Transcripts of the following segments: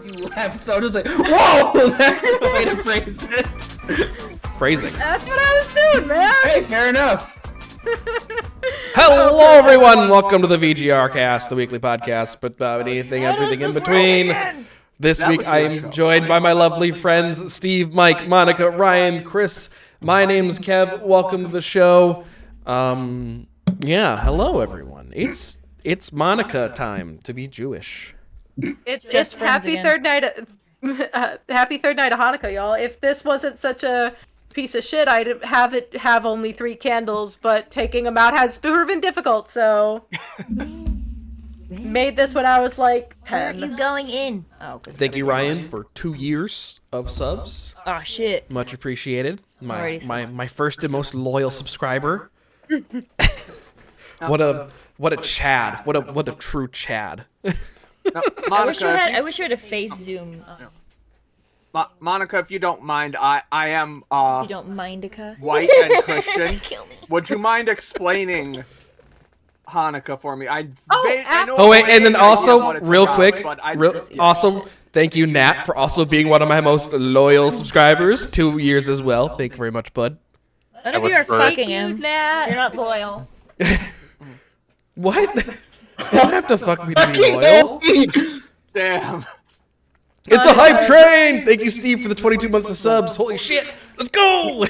You laughed, so I was like, whoa, that's the way to phrase it. Phrasing. That's what I was doing, man. Hey, fair enough. Hello, everyone. Welcome to the VGRCast, the weekly podcast, but about anything, everything in between. This week, I am joined by my lovely friends, Steve, Mike, Monica, Ryan, Chris. My name's Kev. Welcome to the show. Yeah, hello, everyone. It's Monica time to be Jewish. It's happy third night of Hanukkah, y'all. If this wasn't such a piece of shit, I'd have only 3 candles, but taking them out has proven difficult, so made this when I was like 10. Where are you going in? Oh, Thank you, Ryan, for 2 years of subs. Oh shit. Much appreciated. My first and most loyal subscriber. What a Chad. What a true Chad. No, Monica, I wish you had a face zoom. Monica, if you don't mind, I am You don't mind, white and Christian. Kill me. Would you mind explaining Hanukkah for me? I know Oh wait, and then I know also, what it's real about, quick, but also, thank you, Nat, for also being one of my most loyal subscribers. 2 years as well. Thank you very much, bud. None of you are fucking him. Nat. You're not loyal. What? You don't have to fuck me to be loyal. Damn. It's a hype train! Thank you, Steve, for the 22 months of subs. Holy shit! Let's go!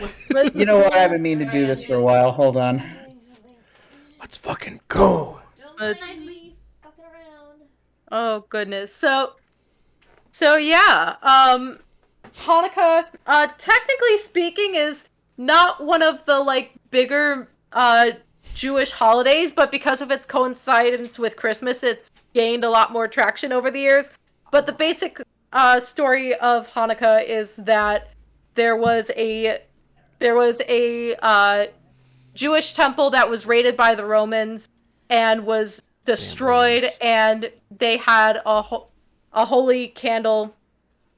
You know what? I've been meaning to do this for a while. Hold on. Let's fucking go. Oh goodness. So yeah. Hanukkah, technically speaking, is not one of the bigger Jewish holidays, but because of its coincidence with Christmas, it's gained a lot more traction over the years. But the basic story of Hanukkah is that there was a Jewish temple that was raided by the Romans and was destroyed, and they had a holy candle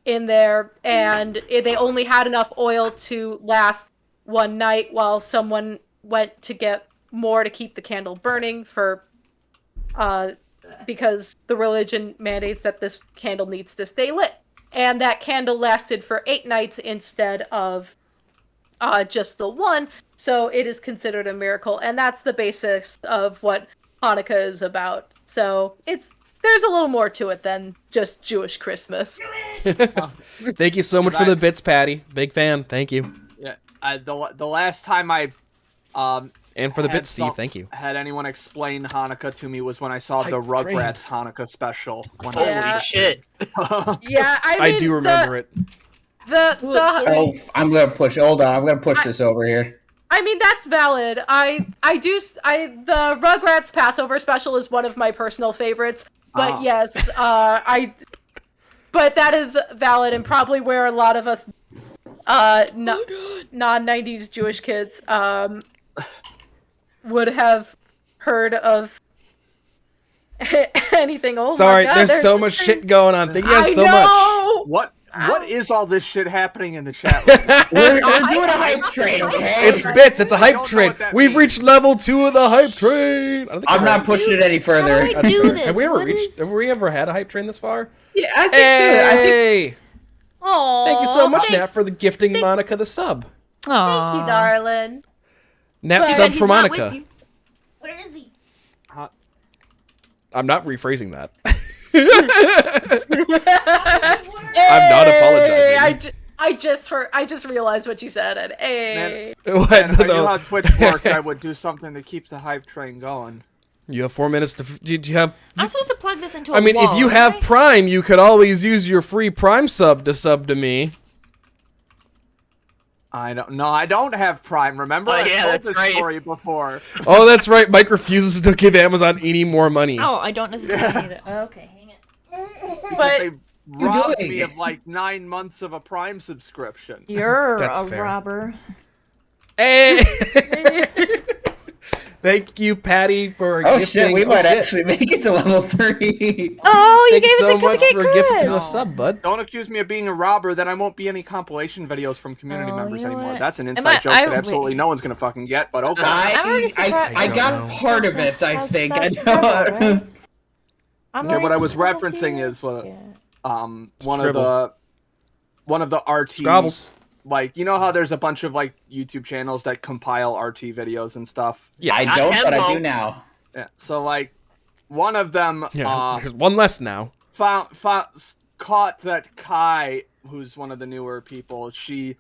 in there, and they only had enough oil to last one night while someone went to get more to keep the candle burning because the religion mandates that this candle needs to stay lit. And that candle lasted for 8 nights instead of just the one, so it is considered a miracle, and that's the basis of what Hanukkah is about. So there's a little more to it than just Jewish Christmas. Thank you so much for the bits, Patty. Big fan. Thank you. Yeah, the last time I And for the bits, Steve. Thank you. had anyone explain Hanukkah to me was when I saw the Rugrats Hanukkah special. Yeah. Shit. Yeah, I do remember it. Oh, I'm gonna push. Hold on. I'm gonna push this over here. I mean, that's valid. The Rugrats Passover special is one of my personal favorites. But yes, but that is valid, and probably where a lot of us non-90s Jewish kids would have heard of anything. Oh Sorry, my God, there's so much shit going on. Thank you guys so much. What is all this shit happening in the chat room? We're doing a hype train, okay? It's bits. It's a hype don't know train. what that We've means. reached level 2 of the hype train. I'm not pushing it any further. How do I do this? Have we ever What reached? is- Have we ever had a hype train this far? Yeah, I think so. I think Hey! Aw, Thank you so much, thanks. Nat, for the gifting Monica the sub. Thank you, darling. Nat But sub He's for not with Monica. you. Where is he? I'm not rephrasing that. I'm not apologizing. I just realized what you said, and hey. What? And if I knew No. how Twitch worked, I would do something to keep the hype train going. You have 4 minutes to. Did you have? I'm supposed to plug this into a I mean, wall, if you have right? Prime, you could always use your free Prime sub to me. I don't have Prime. Remember, Oh, I yeah, told that's this right. story before. Oh, that's right. Mike refuses to give Amazon any more money. Oh, I don't necessarily need it. Okay, hang it. But They robbed doing? me of like 9 months of a Prime subscription. You're That's a fair. robber. Hey! Thank you, Patty, for Oh gifting. shit, we might shit. actually make it to level 3. Oh, you Thank gave you it so to much Cupcake for gifting the Chris. sub, bud. Don't accuse me of being a robber, then I won't be any compilation videos from community Oh, members you know anymore. what? That's an Am inside I- joke I- that absolutely no one's gonna fucking get, but okay. I'm already surprised. I don't got know. part of it, I think. I That's know. right? I'm Okay, already what I was surprised referencing too. is Yeah. one Scribble. of the RT Scrabbles. like, you know how there's a bunch of like YouTube channels that compile RT videos and stuff. Yeah, I don't, but I do now. Yeah. So like, one of them there's one less now. caught that Kai, who's one of the newer people, she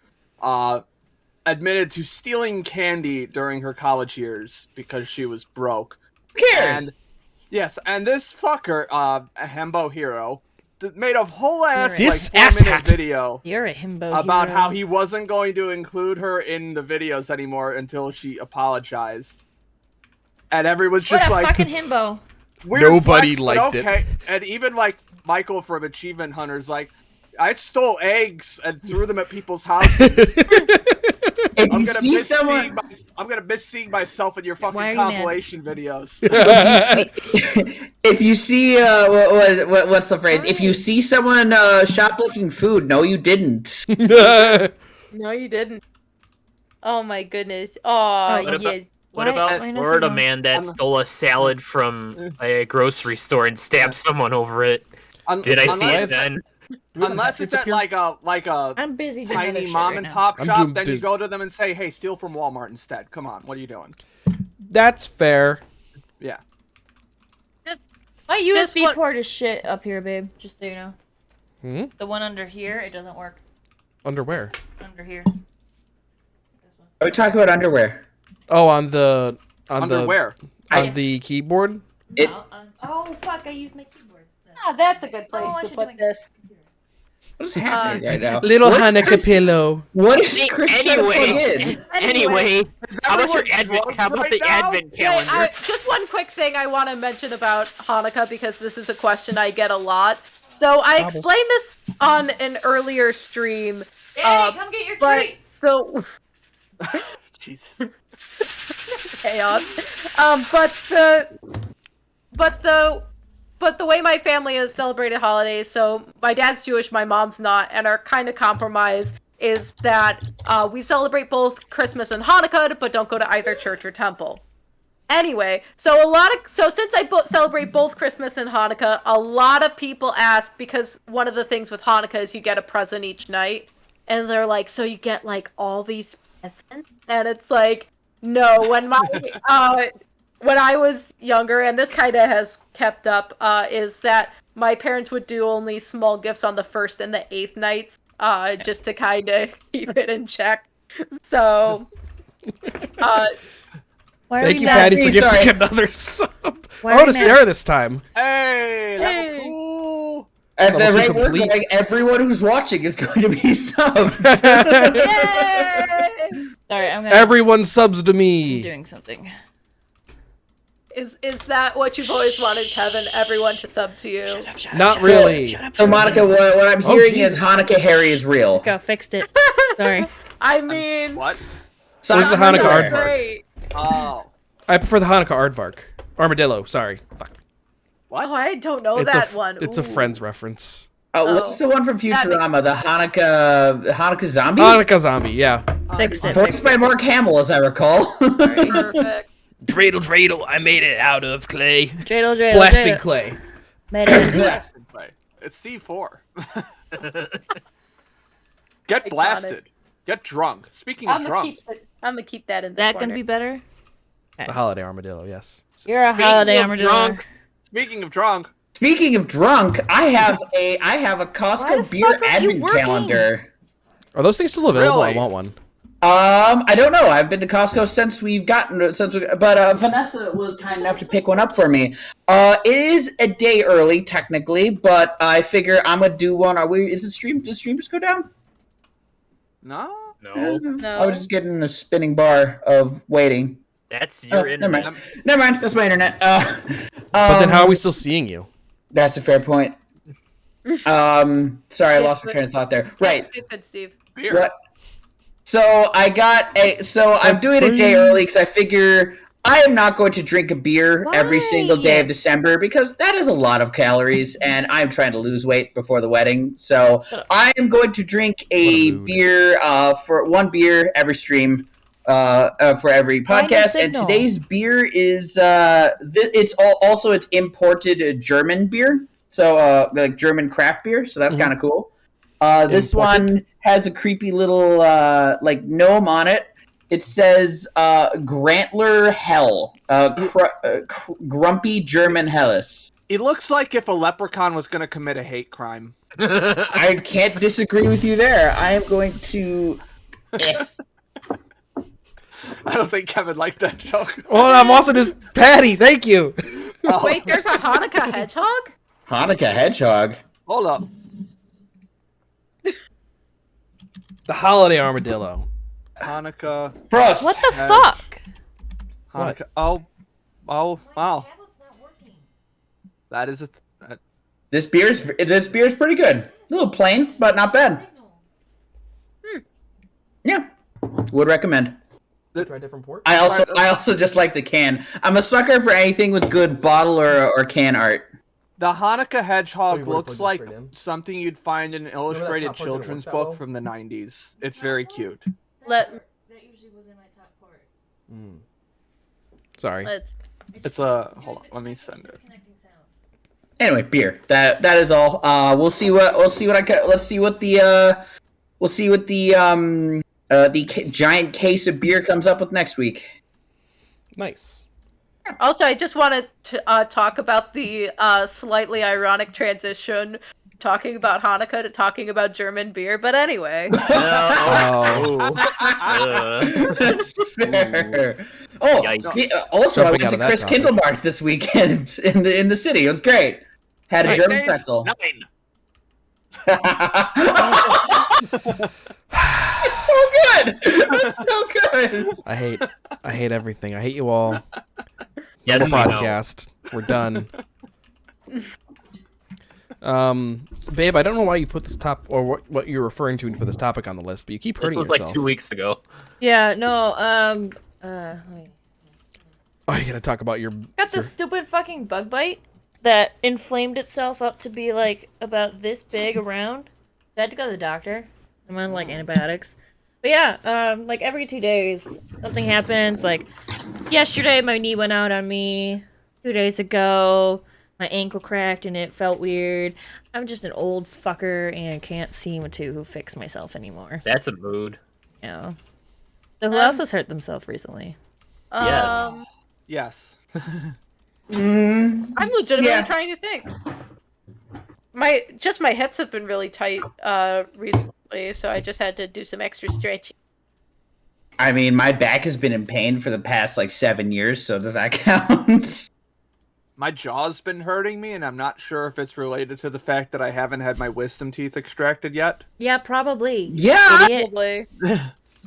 admitted to stealing candy during her college years because she was broke. Who cares? And yes, and this fucker, Hembo Hero, made a whole ass This like 4-minute asshat. video You're a himbo about hero. how he wasn't going to include her in the videos anymore until she apologized. And everyone's just what a like, fucking himbo. weird Nobody flex, but liked it. okay. And even like Michael from Achievement Hunters, like, I stole eggs and threw them at people's houses. If I'm you gonna see miss someone, seeing myself in your Why are fucking you mad? compilation videos. if you see, what's the phrase? If you see someone shoplifting food, no, you didn't. No, you didn't. Oh my goodness. Oh, What yeah. What Why- about why that no Florida signal? man that stole a salad from a grocery store and stabbed someone over it? Did I see it then? Unless it's at like a I'm busy doing other tiny shit mom right and now. pop I'm shop, doing then you bus- go to them and say, "Hey, steal from Walmart instead." Come on, what are you doing? That's fair. Yeah. My Just USB what- port is shit up here, babe. Just so you know. Hmm? The one under here, it doesn't work. Underwear. Under here. Are we talking about underwear? Oh, on the Underwear. the keyboard. It- Oh fuck! I used my keyboard. Ah, that's a good place Oh, I to should put do my- this. What is happening right now? Little What is Hanukkah Chris- pillow. What is Chris trying to plug Anyway, in? anyway, how about your everyone advent? drunk How about right the now? advent Hey, calendar? just one quick thing I want to mention about Hanukkah because this is a question I get a lot. So I Bobbles. explained this on an earlier stream. Hey, come get your but treats. the Jesus. chaos. But the way my family has celebrated holidays, so my dad's Jewish, my mom's not, and our kind of compromise is that we celebrate both Christmas and Hanukkah, but don't go to either church or temple. Anyway, so since I celebrate both Christmas and Hanukkah, a lot of people ask, because one of the things with Hanukkah is you get a present each night, and they're like, so you get like all these presents? And it's like, no, when I was younger, and this kind of has kept up, is that my parents would do only small gifts on the 1st and the 8th nights, just to kind of keep it in check. So, Why are Thank we you, mad? Patty, for Sorry. giving another sub. Why are Oh, we to mad? Sarah this time. Hey, level Hey. 2. At the Level two rate we're complete. going, everyone who's watching is going to be subbed. yay! Sorry, I'm gonna. Everyone subs to I'm me. doing something. Is that what you've always wanted, Kevin? Everyone to sub to you? Not really. So, Monica, what I'm Oh, hearing is Jesus. Hanukkah Harry is real. Go, fixed it. Sorry. I mean, What? Where's the Hanukkah Hanukkah aardvark? great. Oh. I prefer the Hanukkah aardvark. Armadillo, sorry. Fuck. What? Oh, I don't know It's that a, one. It's a Ooh. Friends reference. What's the one from That makes- Futurama? The Hanukkah zombie? Hanukkah zombie, yeah. Fixed it. Voiced by Mark Hamill, as I recall. Perfect. Dreidel, dreidel, I made it out of clay. Dreidel, dreidel, Blasting dreidel. clay. Made it. Blasted play. It's C4. Get blasted. Get drunk. Speaking of I'm drunk, gonna keep that in the That corner. gonna be better? The holiday armadillo, yes. You're a Speaking holiday of armadillo. drunk, speaking of drunk, Speaking of drunk, I have a Why the Costco beer fuck aren't you advent working? calendar. Are those things still available? Really? I want one. I don't know. I've been to Costco but Vanessa was kind enough to pick one up for me. It is a day early technically, but I figure I'm gonna do one. Does the stream just go down? no. no, No. I was just getting a spinning bar of waiting. that's Oh, your never internet. mind. Never mind. That's my internet. But then how are we still seeing you? That's a fair point. Sorry, I lost my train of thought there. Right. Good, Steve. Beer. What? So I'm doing a day early because I figure I am not going to drink a beer every single day of Why? December because that is a lot of calories and I'm trying to lose weight before the wedding. So I am going to drink a mood. beer for one beer every stream for every Find a podcast. And signal. today's beer is it's imported German beer. So like German craft beer. So that's kind of cool. This one has a creepy little like gnome on it. It says Grantler Hell, grumpy German Hellas. It looks like if a leprechaun was going to commit a hate crime. I can't disagree with you there. I am going to. I don't think Kevin liked that joke. Oh, I'm also just Patty. Thank you. Oh, Wait, there's a Hanukkah hedgehog? Hanukkah hedgehog. hold up. The holiday armadillo. Hanukkah. Prost. What the Hedge. fuck? Hanukkah. Oh, wow. That is This beer's pretty good. A little plain, but not bad. Yeah, would recommend. Try different port. I also just like the can. I'm a sucker for anything with good bottle or can art. the Hanukkah hedgehog you've already looks plugged like it straight in? something you'd find in an illustrated top part didn't children's work that book well? from the 90s. It's very cute. Let, That usually was in my top part. Sorry. let's. It's a hold on, let me send it. Disconnecting sound. Anyway, beer. That is all. We'll see what the giant case of beer comes up with next week. Nice. Also, I just wanted to talk about the slightly ironic transition, talking about Hanukkah to talking about German beer. But anyway, Oh. That's fair. Oh, Yikes. also, I Jumping went out to of that Chris topic. Kindlemark's this weekend in the city. It was great. Had a Nice. German pretzel. 9. It's so good. It's so good. I hate everything. I hate you all. Yes, The we know. podcast. We're done. Babe, I don't know why you put this or what you're referring to when you put this topic on the list, but you keep This hurting was yourself. like 2 weeks ago. Yeah, no, wait. Oh, you gotta talk about your. Got this stupid fucking bug bite that inflamed itself up to be like about this big around. So I had to go to the doctor. I'm on like antibiotics. But yeah, like every 2 days something happens. Like yesterday my knee went out on me. 2 days ago my ankle cracked and it felt weird. I'm just an old fucker and can't seem to fix myself anymore. That's a mood. Yeah. So who else has hurt themselves recently? Yes. Yes. I'm legitimately Yeah. trying to think. My hips have been really tight recently, so I just had to do some extra stretching. I mean, my back has been in pain for the past like 7 years, so does that count? My jaw's been hurting me, and I'm not sure if it's related to the fact that I haven't had my wisdom teeth extracted yet. Yeah, probably. Yeah. Idiot. Probably.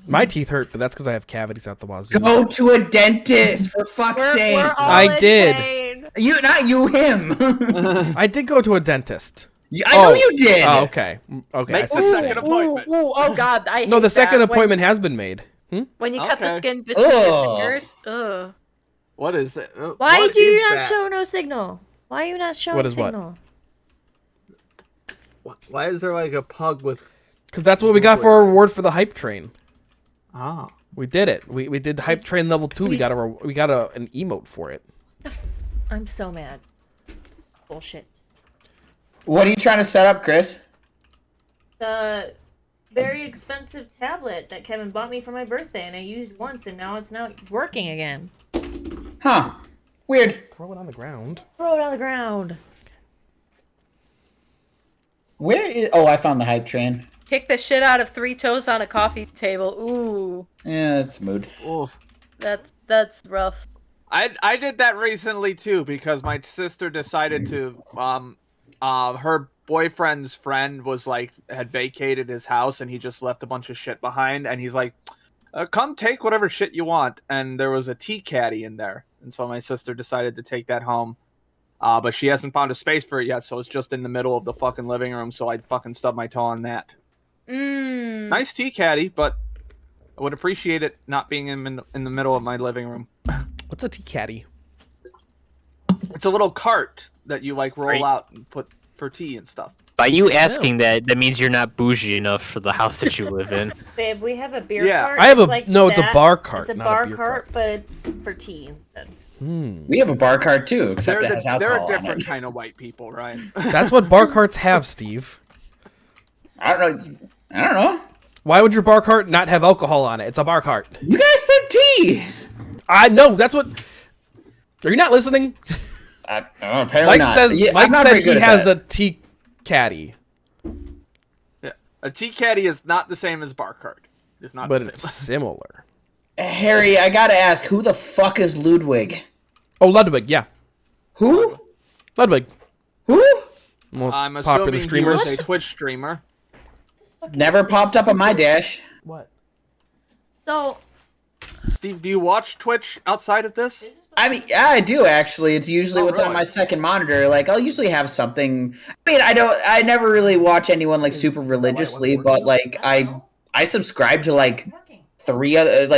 My teeth hurt, but that's because I have cavities out the wazoo. Go to a dentist for fuck's sake. We're all I in did. pain. You, not you, him. I did go to a dentist. I know you did. Oh, okay. Okay. I Make see. the second appointment. Ooh, oh god, I hate No, the second that. appointment has been made. When you cut the Okay. skin between your Ugh. fingers. Ugh. What is that? Why What do you is not that? show no signal? Why are you not showing What is what? signal? Why is there like a pug with? Because that's what we got for our reward for the hype train. Ah. We did it. We did hype train level 2. We got an emote for it. I'm so mad. Bullshit. What are you trying to set up, Chris? The very expensive tablet that Kevin bought me for my birthday, and I used once, and now it's not working again. Huh. Weird. Throw it on the ground. Throw it on the ground. Where is... Oh, I found the hype train. Kick the shit out of 3 toes on a coffee table. Ooh. Yeah, that's mood. Oof. That's rough. I did that recently too because my sister decided to her boyfriend's friend was like had vacated his house and he just left a bunch of shit behind and he's like come take whatever shit you want, and there was a tea caddy in there, and so my sister decided to take that home, but she hasn't found a space for it yet, so it's just in the middle of the fucking living room, so I fucking stubbed my toe on that. Mmm. Nice tea caddy, but I would appreciate it not being in the middle of my living room. What's a tea caddy? It's a little cart that you like roll Right. out and put for tea and stuff. By you asking that means you're not bougie enough for the house that you live in. Babe, we have a beer Yeah. cart. I have that's a like no. It's a that. bar cart. It's a not bar beer cart, but it's for tea instead. We have a bar cart too, except it has They're alcohol a on different it. kind of white people, right? That's what bar carts have, Steve. I don't know. Why would your bar cart not have alcohol on it? It's a bar cart. You guys said tea. I know. That's what. Are you not listening? Apparently Mike not. says. Yeah, Mike I'm not said very he good at has that. a tea caddy, Yeah. A tea caddy is not the same as bar cart. It's not but the it's same. similar. Harry, I gotta ask, who the fuck is Ludwig? Oh, Ludwig. Yeah, Who? Ludwig. Who? Most I'm popular assuming he streamers. was a Twitch streamer. Never popped up on my dash. What? So, Steve, do you watch Twitch outside of this? I mean, yeah, I do actually. It's usually what's on really? my second monitor. Like, I'll usually have something. I mean, I never really watch anyone like super religiously, but like, I subscribe to like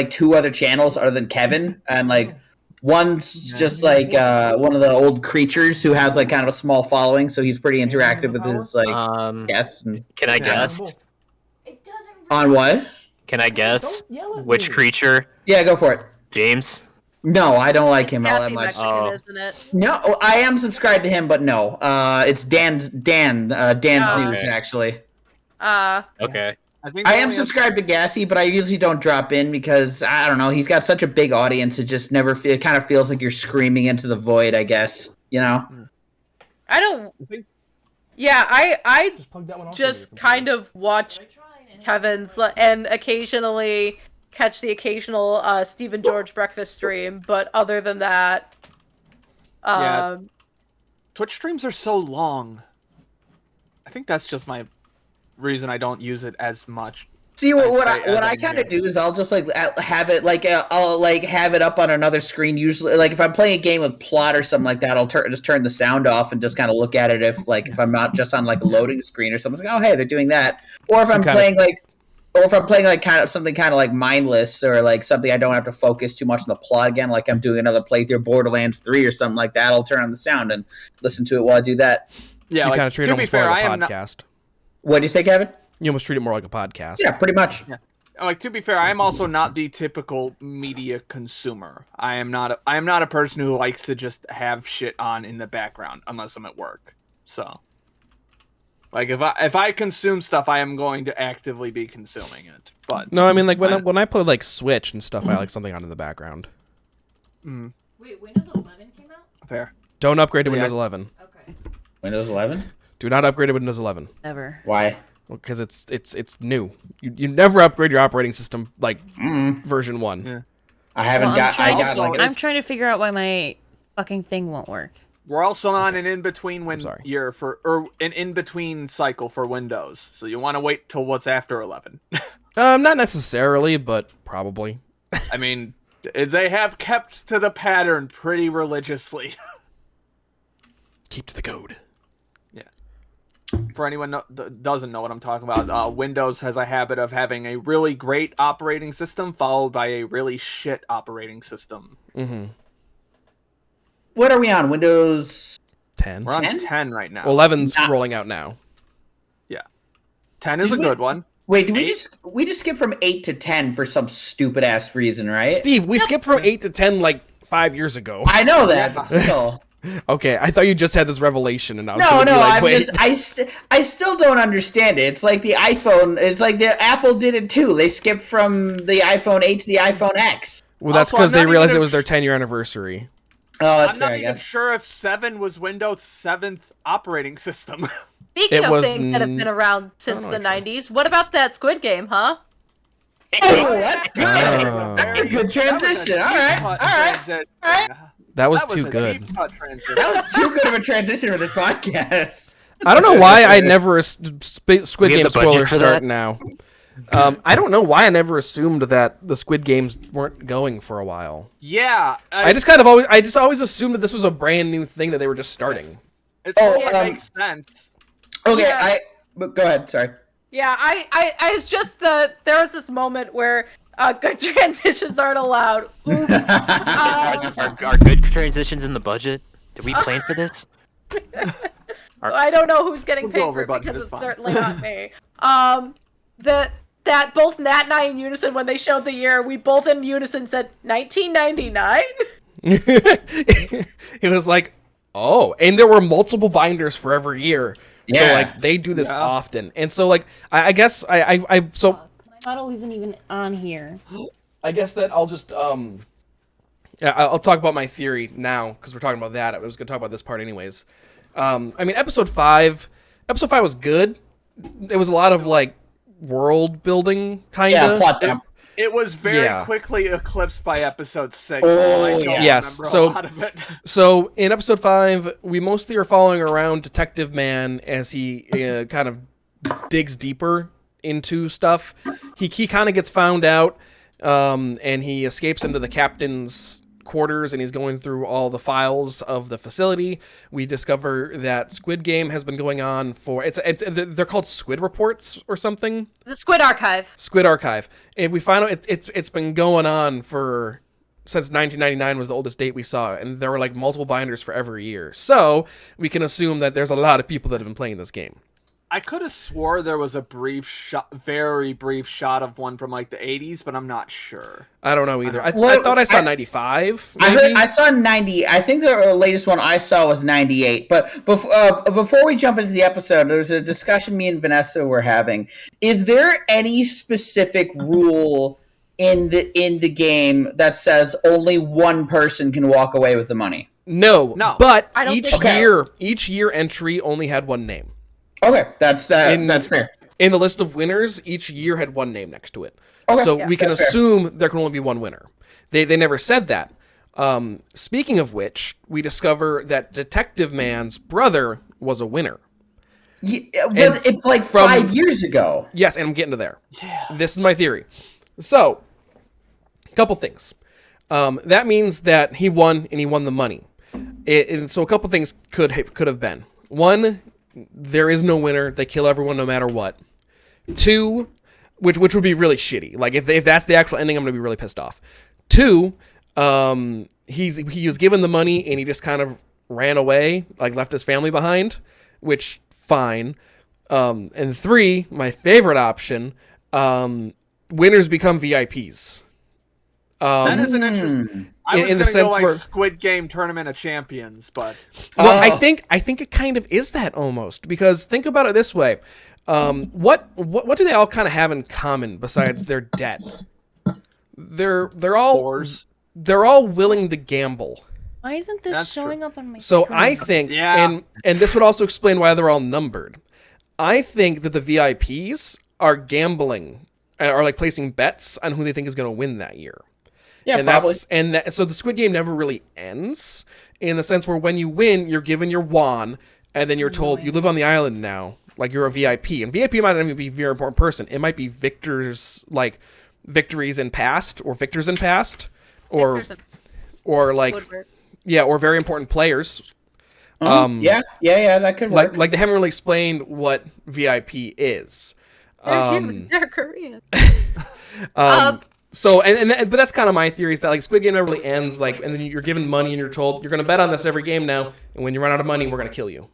two other channels other than Kevin, and like one's just like one of the old creatures who has like kind of a small following, so he's pretty interactive with his like guests. And Can I guess? on what? Can I guess? Which creature? Yeah, go for it. James? No, I don't like him all that Gassy much. Mexican, Oh. isn't it? No, I am subscribed to him, but no. It's Dan's Oh, news okay. actually. Okay. I am subscribed to Gassy, but I usually don't drop in because I don't know. He's got such a big audience; it just never. It kind of feels like you're screaming into the void. I guess you know. I don't. Yeah, I just kind of watch Kevin's and occasionally catch the occasional Stephen George breakfast stream, but other than that, Yeah. Twitch streams are so long. I think that's just my reason I don't use it as much. See what as I I'm kind of here. do is I'll just like have it like I'll like have it up on another screen. Usually, like if I'm playing a game with plot or something like that, I'll just turn the sound off and just kind of look at it. If I'm not just on like a loading screen or something, it's like, oh hey, they're doing that. Or if So I'm kinda- playing like. Or if I'm playing like kind of something kind of like mindless or like something I don't have to focus too much on the plot again, like I'm doing another playthrough of Borderlands 3 or something like that, I'll turn on the sound and listen to it while I do that. Yeah, so you like, kind of treat it to be almost fair, more I like a am not. podcast. What do you say, Kevin? You almost treat it more like a podcast. Yeah, pretty much. Like, to be fair, I am also not the typical media consumer. I am not a person who likes to just have shit on in the background unless I'm at work. So, like, if I consume stuff, I am going to actively be consuming it. But No, I mean like when I play like Switch and stuff, I like something on in the background. wait, Windows 11 came out? fair. Don't upgrade to Yeah. Windows 11. Okay. Windows 11? Do not upgrade to Windows 11 Never. Why? because it's new. You never upgrade your operating system like version 1. Yeah. I haven't Well, got. I got also- like. I'm trying to figure out why my fucking thing won't work. We're also on an in-between sorry. year or an in-between cycle for Windows. So you want to wait till what's after 11. Not necessarily, but probably. I mean, they have kept to the pattern pretty religiously. Keep to the code. For anyone that doesn't know what I'm talking about, Windows has a habit of having a really great operating system followed by a really shit operating system. Mm-hmm. What are we on? Windows 10. We're on 10? 10 right now. 11's Nah. rolling out now. 10 is Did a good one. Wait, did Eight? we just skip from 8 to 10 for some stupid ass reason, right? Steve, we skipped from 8 to 10 like 5 years ago. I know that, but still. Okay, I thought you just had this revelation, and I was No, gonna be no, like, I'm wait. just I still don't understand it. It's like the iPhone. It's like the Apple did it too. They skipped from the iPhone 8 to the iPhone X. Well, that's Also, because I'm they not realized even it was their 10-year anniversary. Oh, that's I'm fair, not I even guess. sure if 7 was Windows 7th operating system. Speaking It of was things that have been around since know, the actually. 90s, what about that Squid Game, huh? Oh, that's good. Oh. That's a good transition. All right, all right. That was That too a good. deep cut transition. That was too good of a transition for this podcast. I don't know why I never Squid We have Game the budget spoilers for start that? now. I don't know why I never assumed that the Squid Games weren't going for a while. Yeah, I just always assumed that this was a brand new thing that they were just starting. it Oh, makes sense. Okay, Yeah. but go ahead. Sorry. Yeah, I was just there was this moment where good transitions aren't allowed. Oops. Are good transitions in the budget? Did we plan for this? I don't know who's getting We'll go paid over for it budget, because it's it's fine. certainly not me. That both Nat and I in unison when they showed the year, we both in unison said 1999. It was like, oh, and there were multiple binders for every year. So Yeah. like they do this often, and so like I guess I so My model isn't even on here. I guess that I'll just yeah, I'll talk about my theory now because we're talking about that. I was gonna talk about this part anyways. I mean, episode five was good. It was a lot of like world building kind of. plot dump. It was very Yeah. quickly eclipsed by episode 6. Oh, so I don't yes. remember So- a lot of it. So in episode 5, we mostly are following around Detective Man as he kind of digs deeper into stuff. He kind of gets found out, and he escapes into the captain's quarters, and he's going through all the files of the facility. We discover that Squid Game has been going on for they're called Squid Reports or something. The Squid Archive. Squid Archive, and we find out it's been going on for since 1999 was the oldest date we saw, and there were like multiple binders for every year. So we can assume that there's a lot of people that have been playing this game. I could have swore there was a very brief shot of one from like the 80s, but I'm not sure. I don't know either. I Well, thought I saw I- 95. I Maybe? heard I saw 90. I think the latest one I saw was 98. But before we jump into the episode, there's a discussion me and Vanessa were having. Is there any specific rule in the game that says only one person can walk away with the money? No. No. But I don't each think so. each year entry only had one name. Okay, that's In- that's fair. In the list of winners, each year had one name next to it. Okay, So yeah, we can that's fair. assume there can only be one winner. They never said that. Speaking of which, we discover that Detective Man's brother was a winner. Yeah, And but it's like from- 5 years ago. Yes, and I'm getting to there. Yeah. This is my theory. So, a couple things. That means that he won, and he won the money. And so a couple things could have been. One, there is no winner. They kill everyone no matter what. Two, which would be really shitty. Like if that's the actual ending, I'm gonna be really pissed off. Two, he was given the money and he just kind of ran away, like left his family behind, which fine. And three, my favorite option, winners become VIPs. That is an interesting. I was in the gonna sense go like where- Squid Game Tournament of Champions, but Well, Oh. I think it kind of is that almost, because think about it this way: what do they all kind of have in common besides their debt? They're all whores. they're all willing to gamble. Why isn't this That's showing up on my So screen? I think, Yeah. and this would also explain why they're all numbered. I think that the VIPs are gambling, are like placing bets on who they think is going to win that year. Yeah, And probably. so the Squid Game never really ends in the sense where when you win, you're given your wand, and then you're told you live on the island now, like you're a VIP. And VIP might not even be a very important person. It might be victors, like victories in past, or victors in past, or like Woodward. yeah, or very important players. Yeah, that could work. Like they haven't really explained what VIP is. They're Korean. So but that's kind of my theory, is that like Squid Game never really ends, like, and then you're given money and you're told you're gonna bet on this every game now, and when you run out of money, we're gonna kill you.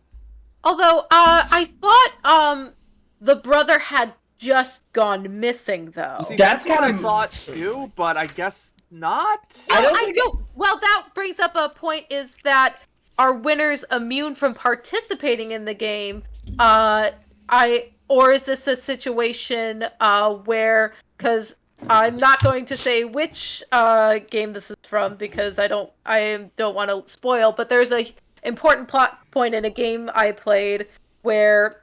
Although, I thought the brother had just gone missing, though. See, That's what kind I of- thought too, but I guess not. I don't I think don't. Well, that brings up a point: is that are winners immune from participating in the game? Or is this a situation where, because I'm not going to say which game this is from because I don't want to spoil, but there's a important plot point in a game I played where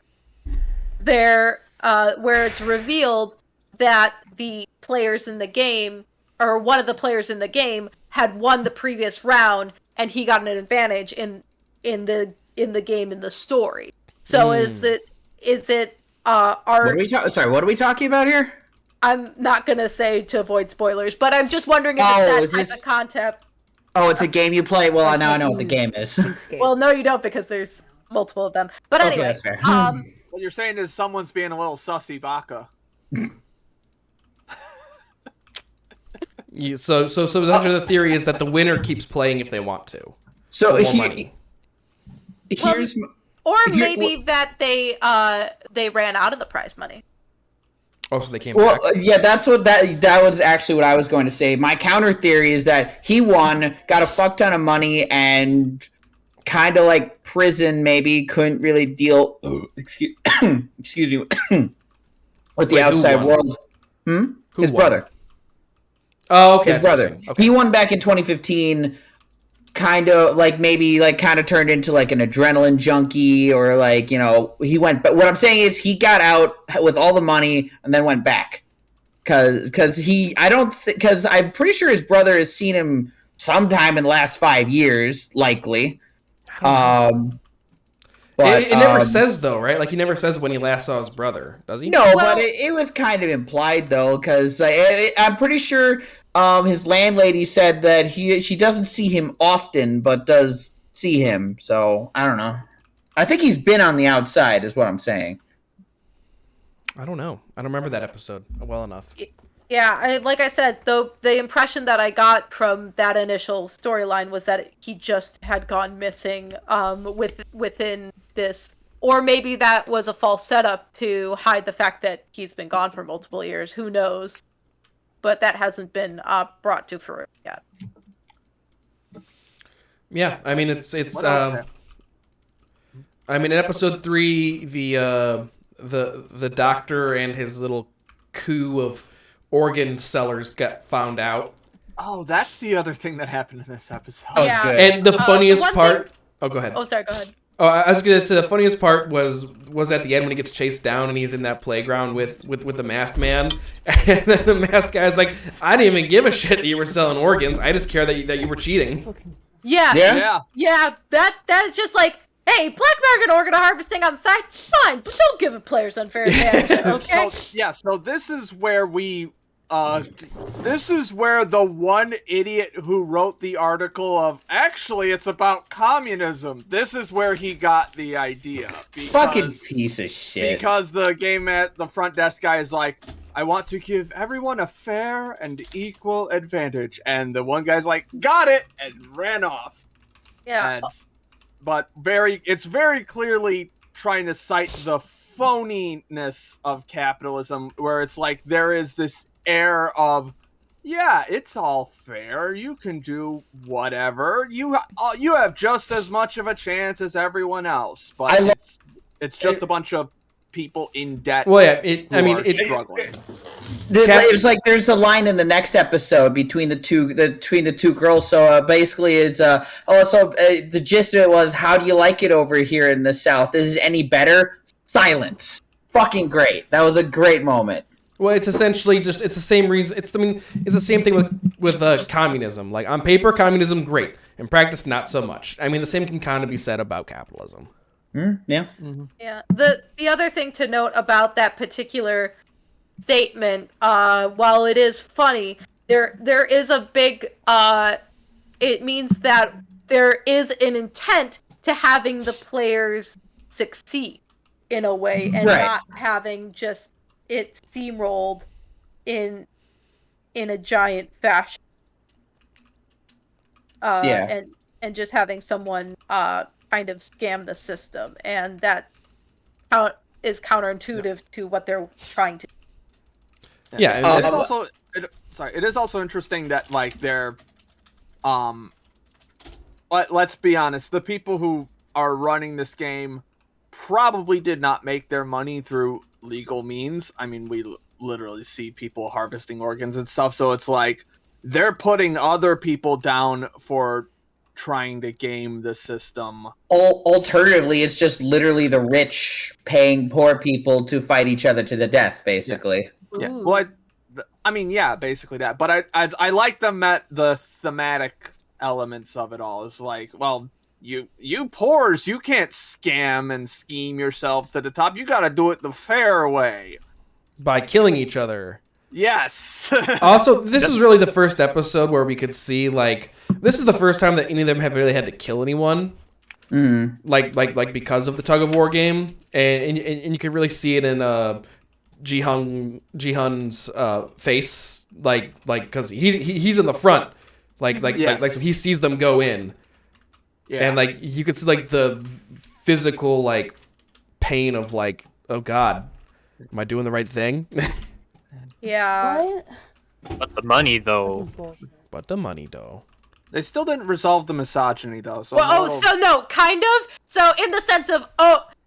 it's revealed that the players in the game, or one of the players in the game, had won the previous round, and he got an advantage in the game, in the story. So is it what are we what are we talking about here? I'm not gonna say to avoid spoilers, but I'm just wondering if Oh, it's is that type this- of concept. Oh, it's a game you play. Well, now I know what the game is. Well, no, you don't, because there's multiple of them. But Okay, anyway, that's fair. What you're saying is someone's being a little sussy baka. So essentially the theory is that the winner keeps playing if they want to. So For more money. here's or Here- maybe that they ran out of the prize money. Oh, so they came Well, back. yeah, that's what that was actually what I was going to say. My counter theory is that he won, got a fuck ton of money, and kind of like prison maybe couldn't really deal. Excuse me, with the Wait, who outside won? world. Who His won? brother. Oh, okay. His brother. Okay. He won back in 2015. Kind of like maybe like kind of turned into like an adrenaline junkie or like, you know, he went, but what I'm saying is he got out with all the money and then went back because I'm pretty sure his brother has seen him sometime in the last 5 years, likely. But It never says though, right? Like he never says when he last saw his brother, does he? no, Well- but it was kind of implied though, because I'm pretty sure his landlady said that she doesn't see him often, but does see him. So I don't know. I think he's been on the outside, is what I'm saying. I don't know. I don't remember that episode well enough. Yeah, like I said, though, the impression that I got from that initial storyline was that he just had gone missing within this, or maybe that was a false setup to hide the fact that he's been gone for multiple years. Who knows? But that hasn't been brought to fruition yet. Yeah, I mean it's What else happened? I mean in episode 3 the doctor and his little coup of organ sellers got found out. Oh, that's the other thing that happened in this episode. Oh, Yeah. good. And the funniest one part thing- Oh, go ahead. Oh, sorry, go ahead. Oh, I was gonna say the funniest part was at the end when he gets chased down and he's in that playground with the masked man, and then the masked guy's like, "I didn't even give a shit that you were selling organs. I just care that you were cheating." Yeah, Yeah? yeah. That is just like, hey, black market organ harvesting on the side, fine, but don't give it players unfair advantage, okay? So this is where this is where the one idiot who wrote the article of actually it's about communism. This is where he got the idea. Fucking piece of shit. Because the game at the front desk guy is like, I want to give everyone a fair and equal advantage. And the one guy's like, got it, and ran off. Yeah. But it's very clearly trying to cite the phoniness of capitalism, where it's like there is this air of, yeah, it's all fair. You can do whatever. You have just as much of a chance as everyone else. But it's just a bunch of people in debt. Well, yeah, it's struggling. It was like there's a line in the next episode between the two girls. So basically, it's the gist of it was, how do you like it over here in the South? Is it any better? Silence. Fucking great. That was a great moment. Well, it's essentially it's the same reason. It's the same thing with communism. Like on paper, communism great. In practice, not so much. I mean, the same can kind of be said about capitalism. Yeah. Yeah. The other thing to note about that particular statement, while it is funny, there is a big it means that there is an intent to having the players succeed in a way, and Right. not having just it steamrolled in a giant fashion. Yeah. And just having someone kind of scam the system, and that is counterintuitive to what they're trying to do. Yeah, It is also interesting that like they're let's be honest, the people who are running this game probably did not make their money through legal means. I mean, we literally see people harvesting organs and stuff, so it's like they're putting other people down for trying to game the system. Alternatively, it's just literally the rich paying poor people to fight each other to the death, basically. Yeah. Ooh. Well, I mean, yeah, basically that. But I like the thematic elements of it all. It's like, well, you poors, you can't scam and scheme yourselves to the top. You got to do it the fair way. by killing each other. Yes. Also, this is really the first episode where we could see, like, this is the first time that any of them have really had to kill anyone. Like because of the tug of war game, and you can really see it in Ji-hun's face, like because he's in the front, like so he sees them go in, and like you could see like the physical like pain of like, oh god, am I doing the right thing? Yeah. What? But the money, though. But the money, though. They still didn't resolve the misogyny, though. So Well, so no, kind of. So in the sense of,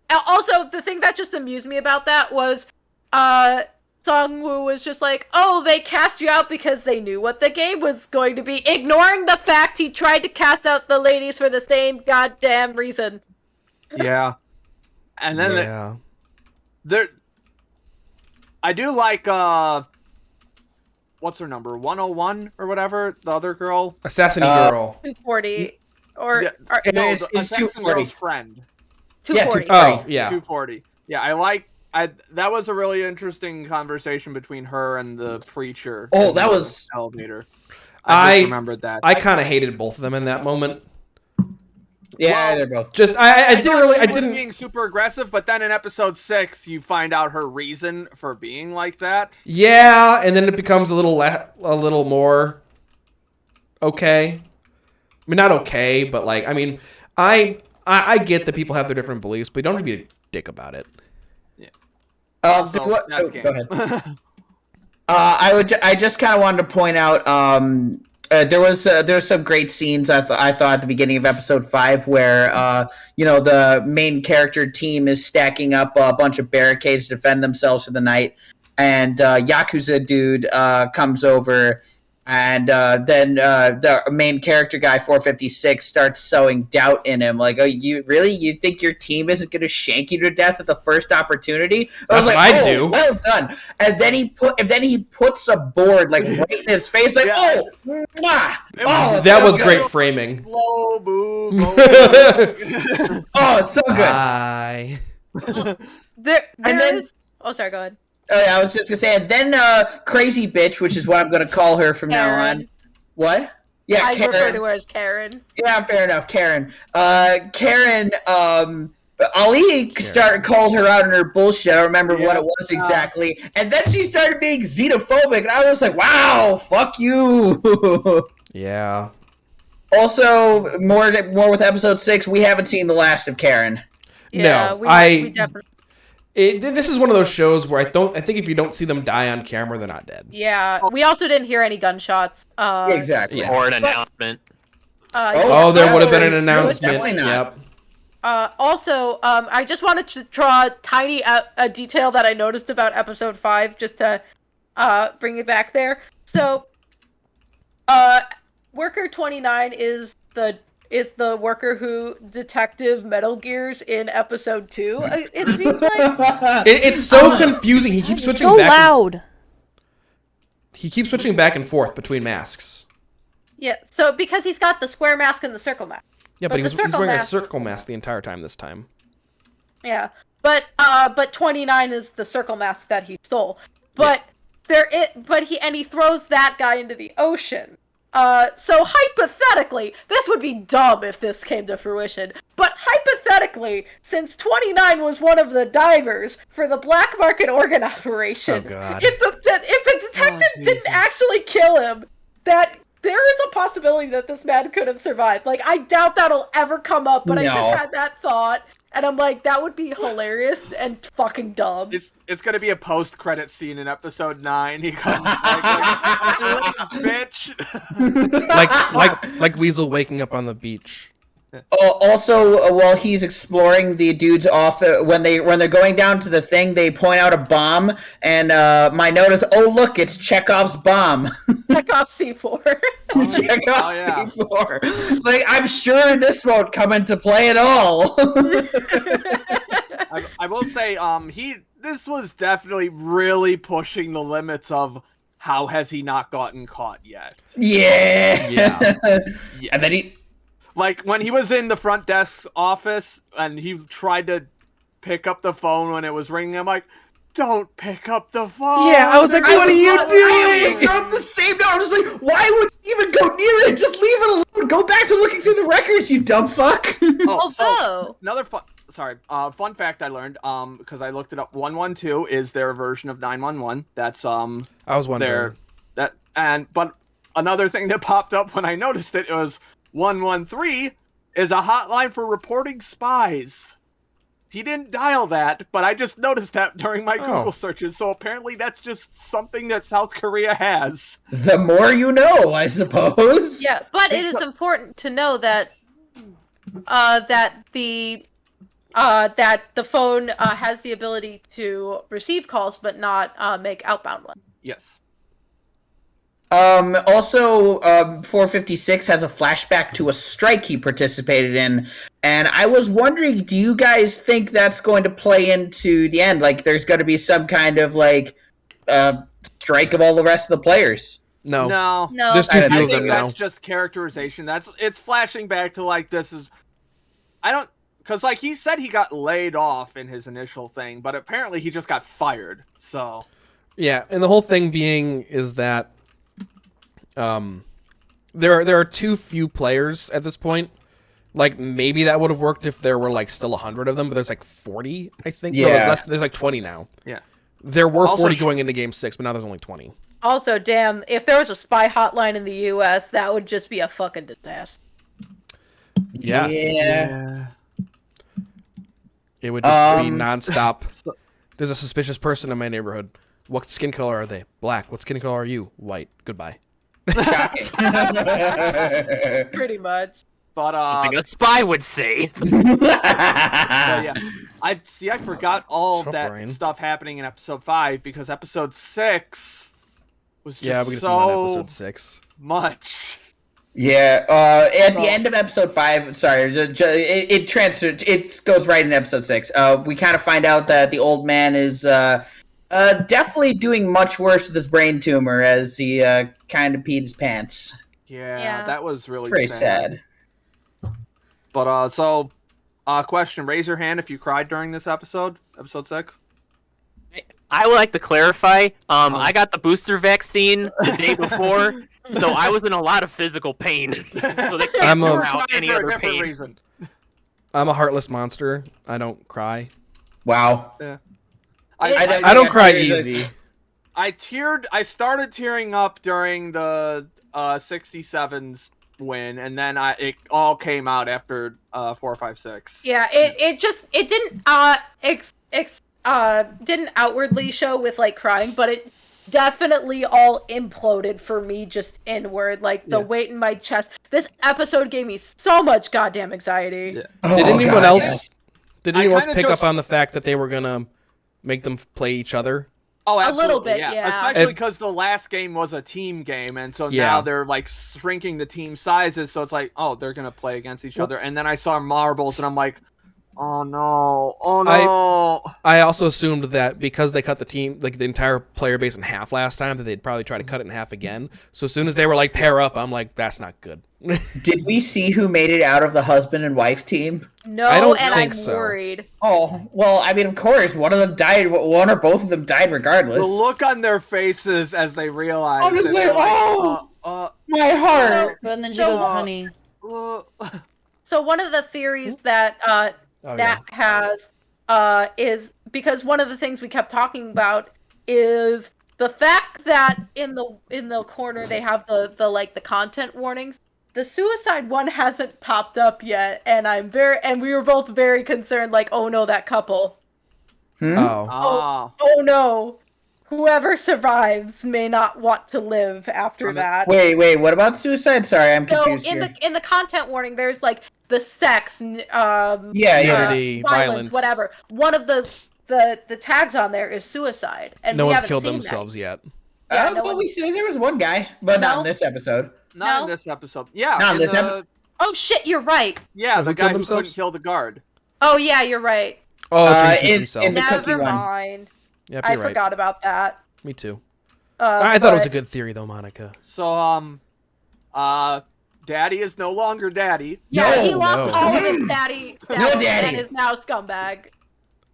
also the thing that just amused me about that was, Songwoo was just like, oh, they cast you out because they knew what the game was going to be, ignoring the fact he tried to cast out the ladies for the same goddamn reason. Yeah. And then I do like, what's her number? 101 or whatever? The other girl? Assassin Girl. 240. Or, Yeah, no, it's the Assassin 240. Girl's friend. 240. Oh, yeah. 240. Yeah, that was a really interesting conversation between her and the preacher. Oh, in that the was... elevator. I just remembered that. I kind of hated both of them in that moment. Yeah, Well, they're both. Just I was didn't. being super aggressive, but then in episode 6, you find out her reason for being like that. Yeah, and then it becomes a little more okay. I mean, not okay, but like, I mean, I get that people have their different beliefs, but you don't have to be a dick about it. Yeah. Go ahead. I just kind of wanted to point out there was some great scenes I thought at the beginning of episode 5 where the main character team is stacking up a bunch of barricades to defend themselves for the night, and Yakuza dude comes over. And then the main character guy, 456, starts sowing doubt in him. Like, oh, you think your team isn't going to shank you to death at the first opportunity? I was That's like, what I'd do. Well done. And then he puts a board like right in his face, like, oh, mwah! Oh, That so was good. great framing. Blow, boo, blow, Oh, it's so good. Bye. Oh, sorry, go ahead. Oh, yeah, I was just gonna say, and then Crazy Bitch, which is what I'm gonna call her from now on. What? Yeah, I Karen. refer to her as Karen. Yeah, fair enough, Karen. Ali called her out on her bullshit. I don't remember what it was exactly. And then she started being xenophobic, and I was like, wow, fuck you. Yeah. Also, more with episode 6, we haven't seen the last of Karen. Yeah, No, we definitely. This is one of those shows where I think if you don't see them die on camera, they're not dead. Yeah, we also didn't hear any gunshots. Exactly. Yeah. Or an announcement. There would have been an There was announcement. definitely not. Yep. Also, I just wanted to draw a detail that I noticed about episode 5, just to bring it back there. So, Worker 29 is the worker who Detective Metal Gears in episode 2. It seems like It's so confusing. He keeps switching So back. loud. He keeps switching back and forth between masks. yeah. So because he's got the square mask and the circle mask. Yeah, but the he's circle wearing a mask- circle mask the entire time this time. Yeah, but 29 is the circle mask that he stole. But he throws that guy into the ocean. So hypothetically, this would be dumb if this came to fruition. But hypothetically, since 29 was one of the divers for the black market organ operation, Oh, God. if the detective didn't actually kill him, that there is a possibility that this man could have survived. Like, I doubt that'll ever come up, but I No. just had that thought. And I'm like, that would be hilarious and fucking dumb. It's gonna be a post-credit scene in episode 9. He comes back like bitch. like Weasel waking up on the beach. Also, while he's exploring the dude's office, when they're going down to the thing, they point out a bomb, and my note is, oh look, it's Chekhov's bomb. Chekhov C4. Chekhov's yeah. C4. It's like, I'm sure this won't come into play at all. I will say, this was definitely really pushing the limits of how has he not gotten caught yet. Yeah. And then he. Like, when he was in the front desk office and he tried to pick up the phone when it was ringing, I'm like, don't pick up the phone. Yeah, I was like, what are you doing? I was the same note. I was like, why would you even go near it? Just leave it alone. Go back to looking through the records, you dumb fuck. Although, another fun fact I learned, because I looked it up. 112 is their version of 911. That's I was wondering. but another thing that popped up when I noticed it was 113 is a hotline for reporting spies. He didn't dial that, but I just noticed that during my Oh. Google searches. So apparently that's just something that South Korea has. The more you know, I suppose. Yeah, but it is important to know that that the phone has the ability to receive calls, but not make outbound ones. Yes. Also, 456 has a flashback to a strike he participated in, and I was wondering, do you guys think that's going to play into the end? Like, there's going to be some kind of like strike of all the rest of the players? No. No, There's too I few I of them think now. that's just characterization. It's flashing back to like this is. I don't, because like he said he got laid off in his initial thing, but apparently he just got fired. So Yeah, and the whole thing being is that there are too few players at this point. Like maybe that would have worked if there were like still 100 of them, but there's like 40, I think. No, Yeah. there's like 20 now. yeah. There were Also 40 going into Game 6, but now there's only 20. Also, damn, if there was a spy hotline in the U.S., that would just be a fucking disaster. Yes. Yeah. It would just be Um, nonstop. There's a suspicious person in my neighborhood. What skin color are they? Black. What skin color are you? White. Goodbye. Shocking. Pretty much. But Like a spy would say. yeah. I forgot all Shut of up, that Brian. stuff happening in episode 5 because episode 6 was just Yeah, we get to move on to so episode 6. much. Yeah, at the end of episode 5, sorry, it goes right in episode 6. We kind of find out that the old man is definitely doing much worse with his brain tumor as he kind of peed his pants. Yeah, that was really Pretty sad. But question: raise your hand if you cried during this episode 6. I would like to clarify. I got the booster vaccine the day before, so I was in a lot of physical pain. So they I'm can't a- throw Crying out any for a other different pain. reason. I'm a heartless monster. I don't cry. Wow. Yeah. I don't cry easy. I started tearing up during the 67's win, and then it all came out after 456. Yeah, it didn't outwardly show with like crying, but it definitely all imploded for me just inward, like the weight in my chest. This episode gave me so much goddamn anxiety. Yeah. Did anyone God, else? yes. Did I anyone else kinda pick just- up on the fact that they were gonna make them play each other? Oh, A absolutely, little bit, yeah. Especially If- because the last game was a team game, and so Yeah. now they're like shrinking the team sizes. So it's like, oh, they're gonna play against each other. And then I saw marbles, and I'm like, oh no, oh no. I also assumed that because they cut the team, like the entire player base in half last time, that they'd probably try to cut it in half again. So as soon as they were like pair up, I'm like, that's not good. Did we see who made it out of the husband and wife team? No, I don't and think I'm so. worried. Oh, well, I mean, of course, one of them died. One or both of them died regardless. The look on their faces as they realize. I'm just that they're like, oh. My heart. But then she So- goes, honey. So one of the theories that Oh, that has is because one of the things we kept talking about is the fact that in the corner they have the like the content warnings. The suicide one hasn't popped up yet, and we were both very concerned, like, oh no, that couple. Oh. Oh no. Whoever survives may not want to live after that. Wait, what about suicide? Sorry, I'm So confused in here. the content warning, there's like the sex, Nudity, violence. whatever. One of the tags on there is suicide, and No we one's haven't killed seen themselves yet. Yeah, no but one- we see there was one guy, but not in No. this episode. Not No. in this episode. Yeah. Not in this the, Oh shit, you're right. Yeah, Who the killed guy who themselves? couldn't kill the guard. Oh yeah, you're right. Oh, so he shoots in himself. the cookie Never one. mind. Yep, I you're right. forgot about that. Me too. I thought it was a good theory, though, Monica. So Daddy is no longer Daddy. Yeah, he No, lost no. all of his daddy status daddy. and is now scumbag.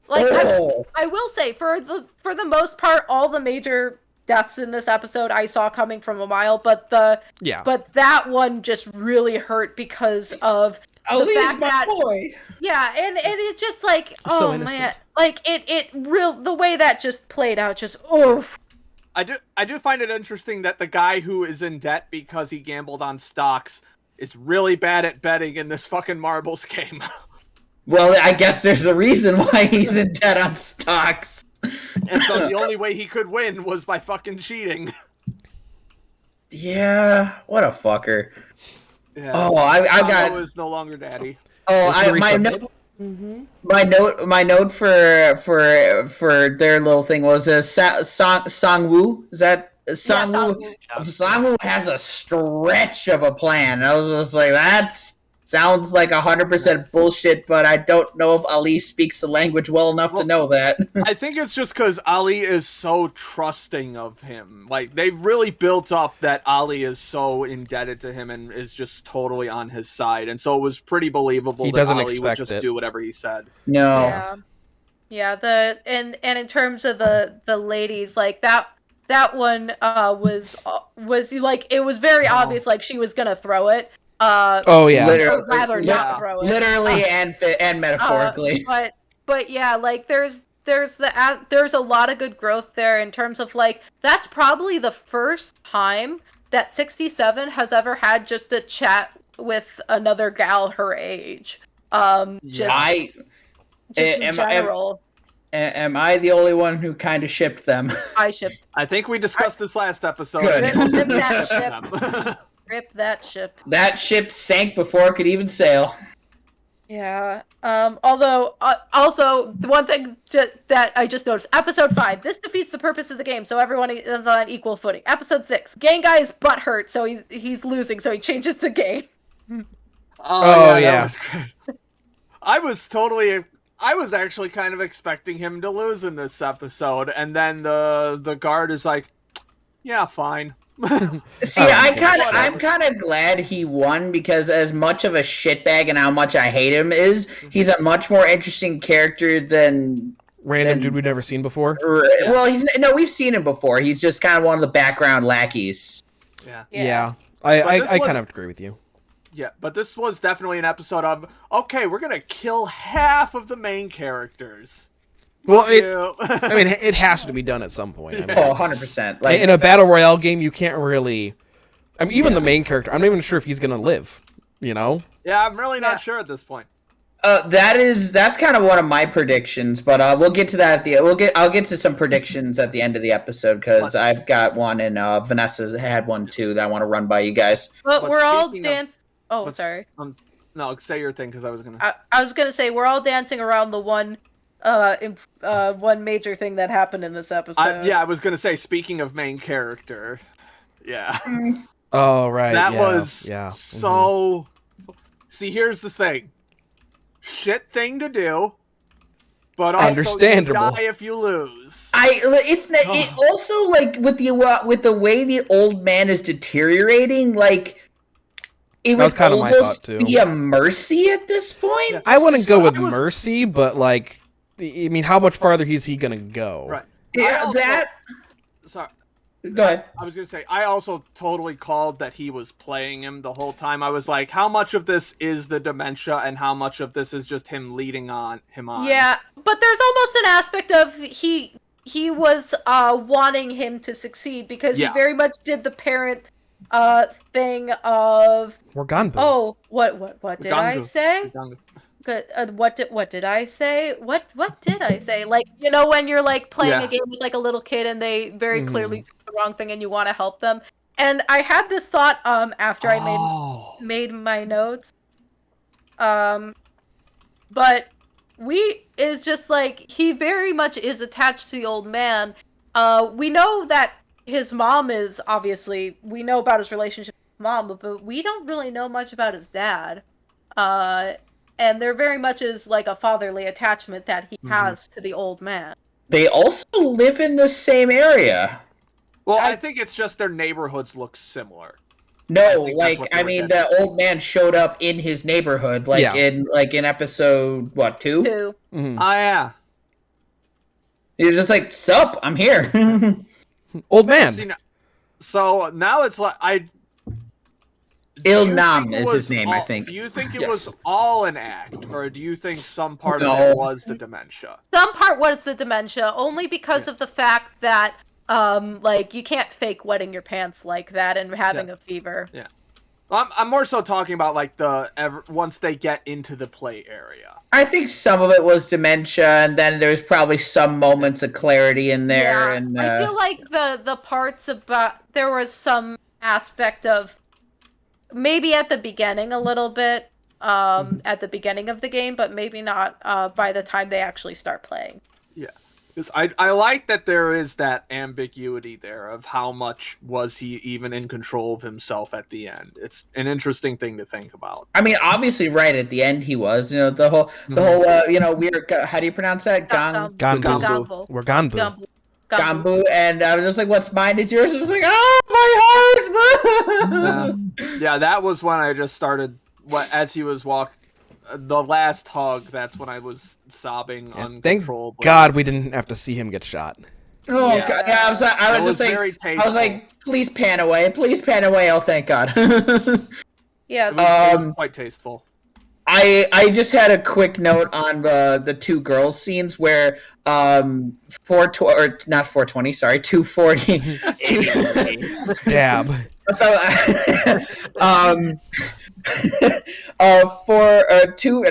Like Oh. I will say, for the most part, all the major deaths in this episode I saw coming from a mile, but that one just really hurt because of the fact that yeah, and it's just like So oh man, innocent. like the way that just played out, just oof. I do find it interesting that the guy who is in debt because he gambled on stocks is really bad at betting in this fucking marbles game. Well, I guess there's a reason why he's in debt on stocks. And so the only way he could win was by fucking cheating. Yeah, what a fucker. Yeah. Oh, I got. is no longer daddy. Oh, my note for their little thing was Sangwoo. Is that Sangwoo? Yeah, Sangwoo has a stretch of a plan. I was just like, that's sounds like 100% bullshit, but I don't know if Ali speaks the language well enough to know that. I think it's just because Ali is so trusting of him. Like, they've really built up that Ali is so indebted to him and is just totally on his side. And so it was pretty believable He that doesn't Ali would expect just it. do whatever he said. No. Yeah. And in terms of the ladies, like that one was like, it was very obvious, like she was gonna throw it. Oh yeah. Or rather not throw it. Literally and metaphorically. But yeah, like there's a lot of good growth there in terms of, like, that's probably the first time that 67 has ever had just a chat with another gal her age. Just in general. Am I the only one who kind of shipped them? I shipped. I think we discussed this last episode. Good. Rip that ship. Rip that ship. That ship sank before it could even sail. Yeah. Although, also, the one thing that I just noticed, episode 5, this defeats the purpose of the game, so everyone is on equal footing. Episode 6, Gang Guy's butt hurt, so he's losing, so he changes the game. Oh yeah. That was great. I was actually kind of expecting him to lose in this episode, and then the guard is like, yeah, fine. See, I'm kind of glad he won, because as much of a shitbag and how much I hate him he's a much more interesting character than Random dude we've never seen before. Well, we've seen him before. He's just kind of one of the background lackeys. Yeah. I kind of agree with you. Yeah, but this was definitely an episode of, okay, we're gonna kill half of the main characters. Well, I mean, it has to be done at some point. I mean, 100%. Like, in a battle royale game, you can't really. I mean, even the main character, I'm not even sure if he's gonna live. You know? Yeah, I'm really not sure at this point. That's kind of one of my predictions, but we'll get to that I'll get to some predictions at the end of the episode, because I've got one, and Vanessa had one too that I want to run by you guys. But we're all dancing. Oh, sorry. No, say your thing, because I was gonna. I was gonna say we're all dancing around the one major thing that happened in this episode. I was gonna say, speaking of main character, yeah. Oh right. That was Mhm. so. See, here's the thing. Shit thing to do, but also Understandable. you die if you lose. It also, like, with the way the old man is deteriorating, like, it That was would kind of my thought almost too. be a mercy at this point. Yeah. I wouldn't go with mercy, but like, I mean, how much farther is he gonna go? Right. Yeah, Sorry. Go ahead. I was gonna say, I also totally called that he was playing him the whole time. I was like, how much of this is the dementia, and how much of this is just him leading him on? Yeah, but there's almost an aspect of he was wanting him to succeed, because he very much did the parent thing of Morganbu. Oh, what did I say? Gangu. Good. What did I say? What did I say? Like, you know, when you're like playing a game with like a little kid and they very clearly do the wrong thing and you want to help them. And I had this thought after I made my notes. But is just like, he very much is attached to the old man. We know that his mom is, obviously, we know about his relationship with mom, but we don't really know much about his dad. And there very much is like a fatherly attachment that he has to the old man. They also live in the same area. Well, I think it's just their neighborhoods look similar. No, I mean, the old man showed up in his neighborhood, in episode 2? 2. Mhm. Oh yeah. He was just like, "Sup, I'm here." Old man. See, so now it's like Ilnam is his name, I think. Do you think it was all an act, or do you think some part of No. it was the dementia? Some part was the dementia, only because of the fact that, like, you can't fake wetting your pants like that and having a fever. Yeah. I'm more so talking about like once they get into the play area. I think some of it was dementia, and then there's probably some moments of clarity in there. Yeah, And I feel like the parts about there was some aspect of maybe at the beginning a little bit at the beginning of the game, but maybe not by the time they actually start playing. Yeah, because I like that there is that ambiguity there of how much was he even in control of himself at the end. It's an interesting thing to think about. I mean, obviously, right at the end he was. The whole weird. How do you pronounce that? Ganbu. Gambu. We're Ganbu. Gambu. Gambu, and I was just like, "What's mine is yours." I was like, "Oh, my heart!" Yeah, that was when I just started. As he was walking, the last hug. That's when I was sobbing Thank uncontrollably. God we didn't have to see him get shot. Oh Yeah. God! Yeah, I was very just like, tasteful. I was like, "Please pan away! Please pan away!" Oh, thank God. Yeah. It was quite tasteful. I just had a quick note on the two girls scenes where 240 Dab.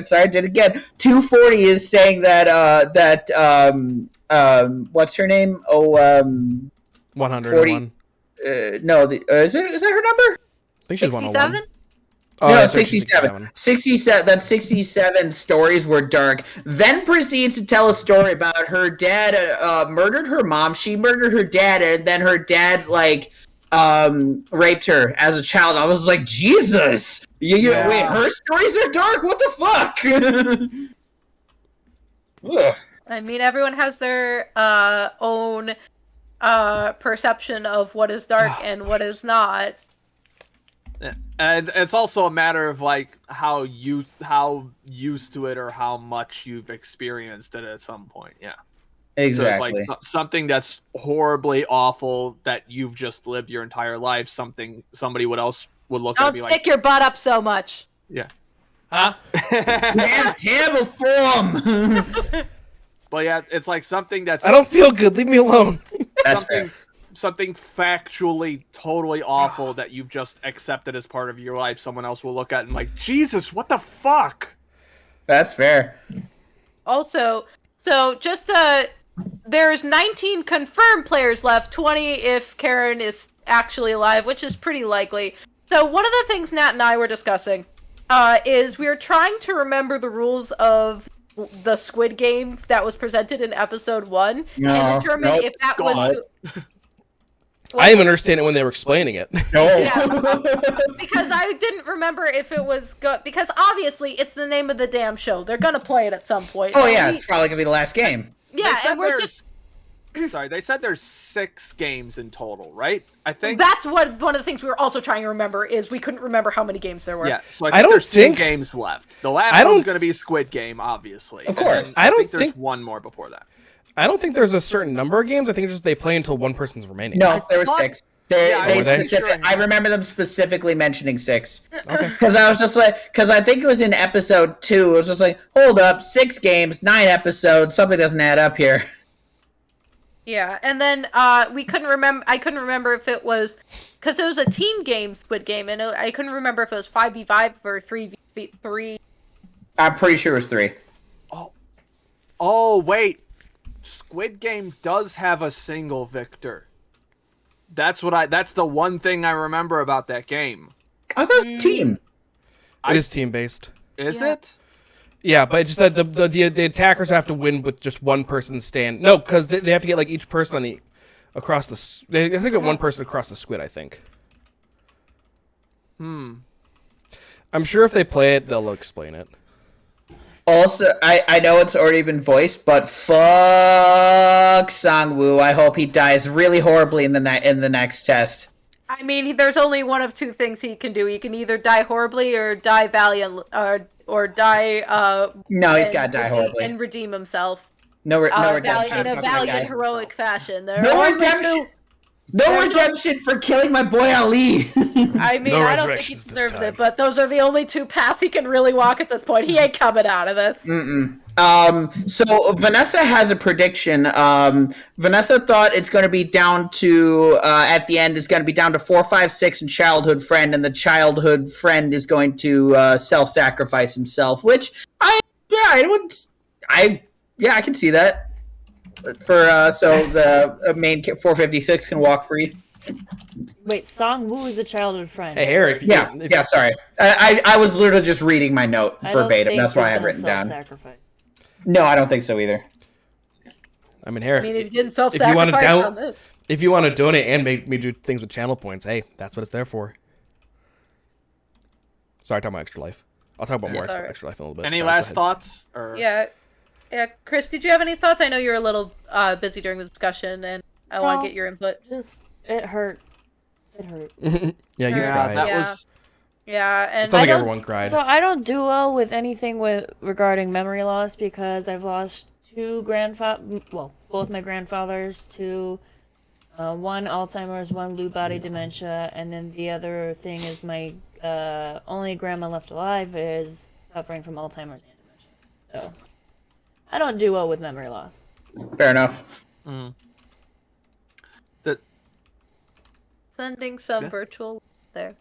Sorry, I did it again. 240 is saying that what's her name? 101. No, is that her number? I think she's 101. 67? Oh, No, yeah, so she's 67. 67. That 67 stories were dark. Then proceeds to tell a story about her dad murdered her mom. She murdered her dad, and then her dad raped her as a child. I was like, Jesus! Yeah. Wait, her stories are dark. What the fuck? Ugh. I mean, everyone has their own perception of what is dark and what is not. And it's also a matter of like how used to it or how much you've experienced it at some point. Yeah, Exactly. So like something that's horribly awful that you've just lived your entire life. Somebody else would look at it Don't and be stick like, your butt up so much. yeah. Huh? Damn terrible form. But yeah, it's like something that's I don't feel good. Leave me alone. That's fair. something factually totally awful that you've just accepted as part of your life. Someone else will look at and like, Jesus, what the fuck? That's fair. Also, so just there's 19 confirmed players left, 20 if Karen is actually alive, which is pretty likely. So one of the things Nat and I were discussing is we were trying to remember the rules of the Squid Game that was presented in episode 1 and determine if that was... I didn't understand it when they were explaining it. No. Yeah, because I didn't remember if it was good. Because obviously, it's the name of the damn show. They're gonna play it at some point. Oh yeah, it's probably gonna be the last game. Yeah, and we're just. Sorry, they said there's 6 games in total, right? I think That's one of the things we were also trying to remember is we couldn't remember how many games there were. Yeah, so I I think there's don't think- 2 games left. The last one's going to be Squid Game, obviously. Of course. And then I don't there's think- one more before that. I don't think there's a certain number of games. I think it's just they play until one person's remaining. No, there were thought- 6. Yeah, were they? I remember them specifically mentioning 6. Okay. Because I was just like, because I think it was in episode 2. It was just like, hold up, 6 games, 9 episodes. Something doesn't add up here. Yeah, and then we couldn't remember. I couldn't remember if it was because it was a team game, Squid Game, and I couldn't remember if it was 5v5 or 3v3. I'm pretty sure it was 3. Oh, wait. Squid Game does have a single victor. That's the one thing I remember about that game. I thought it was team. It is team based. Is Yeah. it? Yeah, but it's just that the attackers have to win with just one person stand. No, because they have to get like each person on the across the. They have to get one person across the squid. I think. I'm sure if they play it, they'll explain it. Also, I know it's already been voiced, but fuck Sang-woo. I hope he dies really horribly in the next test. I mean, there's only one of 2 things he can do. He can either die horribly or die valiant, or die. No, he's gotta die horribly. and redeem himself. No redemption. In a Fuck that valiant, guy. heroic fashion. There No are only redemption. No redemption for killing my boy Ali. I mean, No I don't think he resurrections this deserves time. it, but those are the only two paths he can really walk at this point. He ain't coming out of this. So Vanessa has a prediction. Vanessa thought it's going to be down to at the end. It's going to be down to 4, 5, 6, and childhood friend, and the childhood friend is going to self-sacrifice himself. Which I can see that. For so the main 456 can walk free. Wait, Song Woo is the childhood friend. Hey, Harry. If you Yeah. Sorry, I was literally just reading my note I don't verbatim. think That's why I he's have gonna written down. self-sacrifice. No, I don't think so either. I mean, Harry. I mean, if If, you didn't if you want to self-sacrifice down, on this. if you want to donate and make me do things with channel points, hey, that's what it's there for. Sorry, talking about Extra Life. I'll talk about more Sorry. extra Life in a little bit. Any Sorry, go last ahead. thoughts? Or Yeah. Chris, did you have any thoughts? I know you were a little busy during the discussion, and I want No. to get your input. Just, it hurt. It hurt. Yeah, you Yeah, cried. that Yeah. was Yeah, It and sounds like don't- everyone cried. So I don't do well with anything regarding memory loss because I've lost both my grandfathers to one Alzheimer's, one Lewy body dementia, and then the other thing is my only grandma left alive is suffering from Alzheimer's and dementia. So I don't do well with memory loss. Fair enough. that. sending some Yeah. virtual there.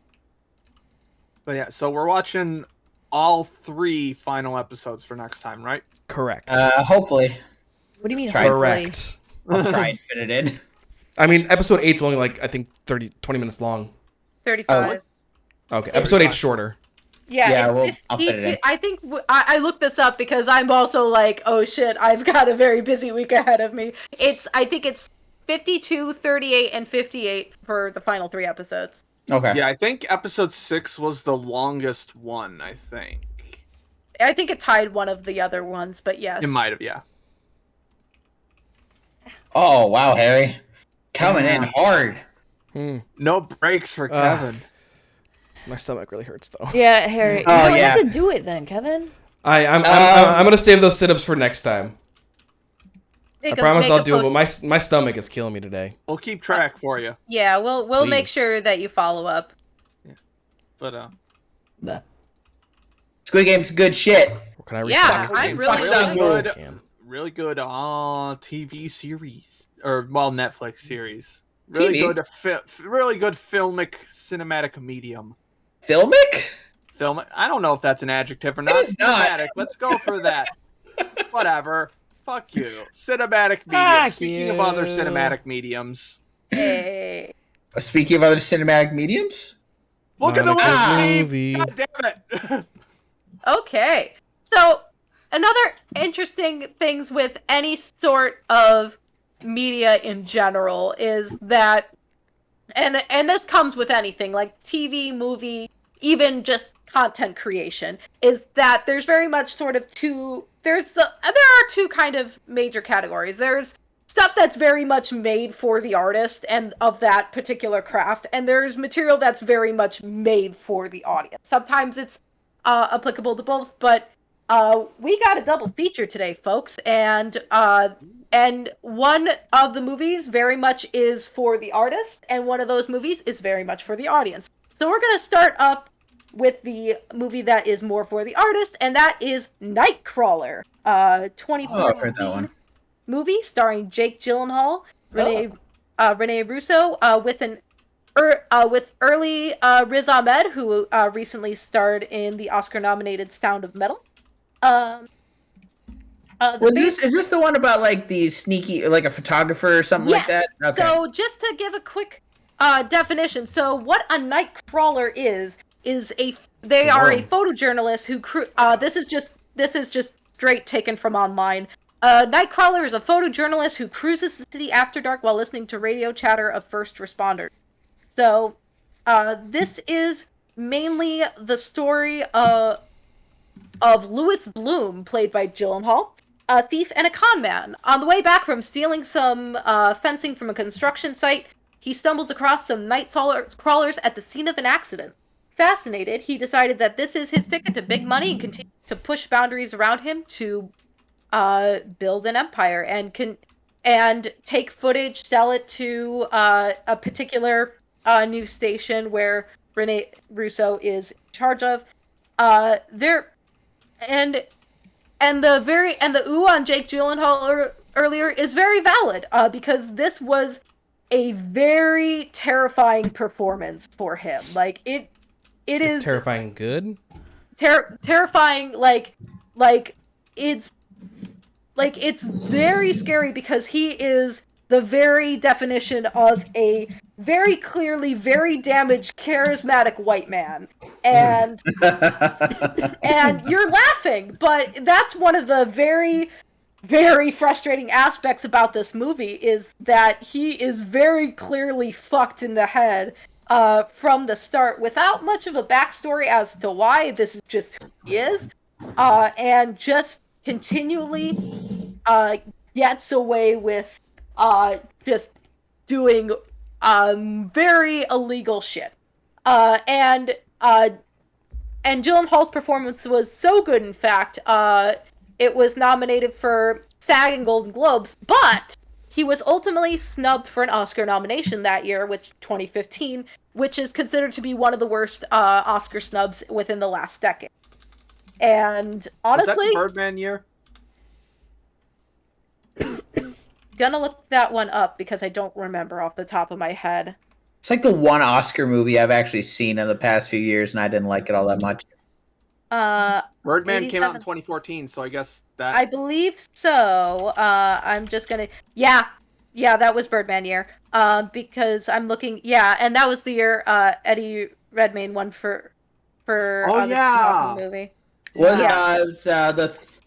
But yeah, so we're watching all 3 final episodes for next time, right? Correct. Hopefully, What do you mean? Try- hopefully? Correct. I'll try and fit it in. I mean, episode 8's only like, I think, 20 minutes long. 35. Okay, episode 8's shorter. Yeah, it's I'll fit it in. I think I looked this up because I'm also like, oh shit, I've got a very busy week ahead of me. I think it's 52, 38, and 58 for the final 3 episodes. Okay. Yeah, I think episode 6 was the longest one, I think. I think it tied one of the other ones, but yes. It might have, yeah. Oh wow, Harry, coming in hard. No breaks for Kevin. My stomach really hurts, though. Yeah, Harry. You Oh, don't yeah. have to do it then, Kevin. I'm gonna save those sit-ups for next time. I promise I'll do it, but my stomach is killing me today. We'll keep track for you. Yeah, we'll make Please. sure that you follow up. But Squid Game's good shit. Or can I Yeah, restart this I'm game? really really liking good, Can. really good TV series Netflix series. Really TV? good, really good filmic cinematic medium. Filmic? Film. I don't know if that's an adjective or not. It's not. Cinematic. Let's go for that. Whatever. Fuck you. Cinematic medium. Fuck Speaking of other you. cinematic mediums, Hey. Speaking of other cinematic mediums, look at the Monica's list, Steve. movie. God damn it. Okay. So, another interesting things with any sort of media in general is that and this comes with anything like TV, movie, even just content creation, is that there's very much sort of there are 2 kind of major categories. There's stuff that's very much made for the artist and of that particular craft, and there's material that's very much made for the audience. Sometimes it's applicable to both, but we got a double feature today, folks, and one of the movies very much is for the artist, and one of those movies is very much for the audience. So we're gonna start up with the movie that is more for the artist, and that is Nightcrawler, 2014 I've heard that one. movie starring Jake Gyllenhaal, Renee Russo, with early Riz Ahmed, who recently starred in the Oscar-nominated Sound of Metal. is this the one about like the sneaky, like a photographer or something like that? Okay. So just to give a quick definition, so what a Nightcrawler is they are a photojournalist who this is just straight taken from online. Nightcrawler is a photojournalist who cruises the city after dark while listening to radio chatter of first responders. So, this is mainly the story of Louis Bloom, played by Gyllenhaal, a thief and a con man. On the way back from stealing some fencing from a construction site, he stumbles across some night crawlers at the scene of an accident. Fascinated, he decided that this is his ticket to big money and continues to push boundaries around him to build an empire. and take footage, sell it to a particular news station where Rene Russo is in charge of. There and the ooh on Jake Gyllenhaal earlier is very valid because this was a very terrifying performance for him. Like it is Terrifying good. terrifying. It's it's very scary because he is the very definition of a very clearly very damaged charismatic white man, and you're laughing, but that's one of the very very frustrating aspects about this movie is that he is very clearly fucked in the head from the start without much of a backstory as to why. This is just who he is, and just continually gets away with just doing very illegal shit. And Gyllenhaal's performance was so good, in fact, it was nominated for SAG and Golden Globes, but he was ultimately snubbed for an Oscar nomination that year, which 2015, which is considered to be one of the worst Oscar snubs within the last decade. And honestly, was that the Birdman year? Gonna look that one up because I don't remember off the top of my head. It's like the one Oscar movie I've actually seen in the past few years, and I didn't like it all that much. Birdman came out in 2014, so I guess that... I believe so. I'm just gonna... Yeah, that was Birdman year. Because I'm looking... Yeah, and that was the year Eddie Redmayne won for the movie. Was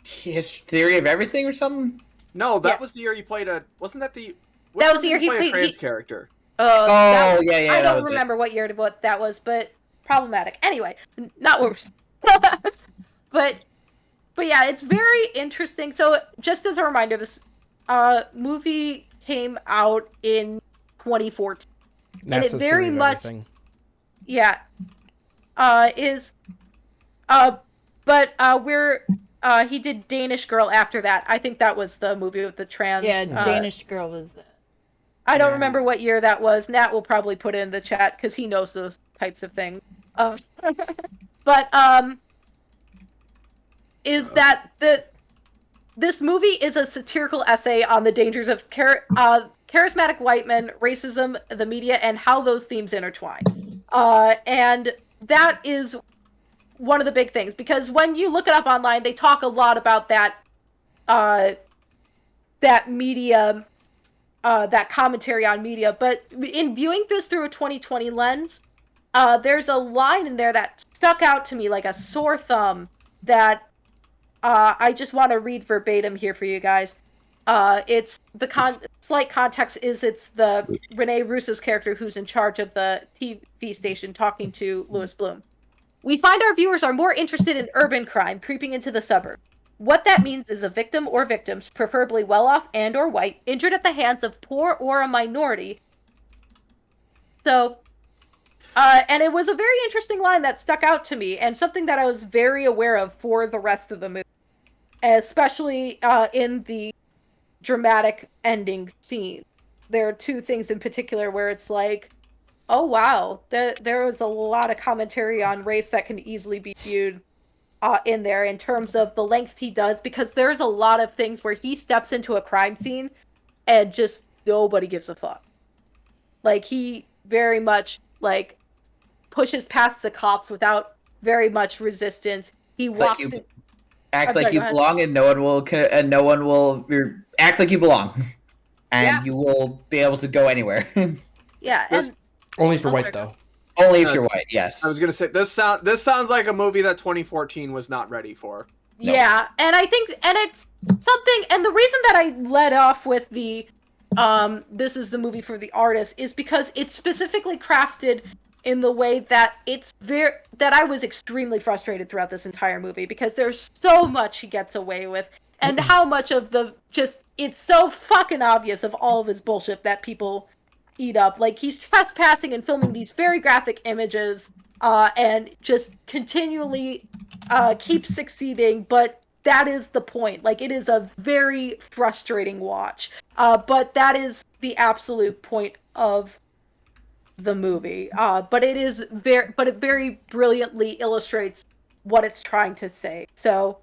his Theory of Everything or something? No, that was the year he played a... Wasn't that the... That was the year he played a trans character. Yeah. I don't remember what year that was, but problematic. Anyway, not what but yeah, it's very interesting. So just as a reminder, this movie came out in 2014. And it very much everything. Yeah. He did Danish Girl after that. I think that was the movie with the trans. Yeah, Danish Girl was that. I don't remember what year that was. Nat will probably put it in the chat because he knows those types of things. Is that this movie is a satirical essay on the dangers of charismatic white men, racism, the media, and how those themes intertwine. And that is one of the big things, because when you look it up online, they talk a lot about that media, that commentary on media. But in viewing this through a 2020 lens, there's a line in there that stuck out to me like a sore thumb that I just want to read verbatim here for you guys. It's the slight context is it's the Rene Russo's character who's in charge of the TV station talking to Louis Bloom. We find our viewers are more interested in urban crime creeping into the suburbs. What that means is a victim or victims, preferably well-off and or white, injured at the hands of poor or a minority. So, and it was a very interesting line that stuck out to me, and something that I was very aware of for the rest of the movie, especially in the dramatic ending scene. There are two things in particular where it's like, oh wow, there was a lot of commentary on race that can easily be viewed in there in terms of the length he does, because there's a lot of things where he steps into a crime scene and just nobody gives a fuck. Like, he very much like pushes past the cops without very much resistance. He walks in... Act like you belong, and no one will act like you belong, and you will be able to go anywhere. Yeah, and only for white though. Only if you're white, yes. I was gonna say this sounds like a movie that 2014 was not ready for. No. Yeah, and I think, and it's something, and the reason that I led off with the this is the movie for the artist is because it's specifically crafted in the way that that I was extremely frustrated throughout this entire movie, because there's so much he gets away with, and how much of it's so fucking obvious of all of his bullshit that people eat up. Like, he's trespassing and filming these very graphic images, and just continually keeps succeeding, but that is the point. Like, it is a very frustrating watch. But that is the absolute point of the movie. But it very brilliantly illustrates what it's trying to say. So,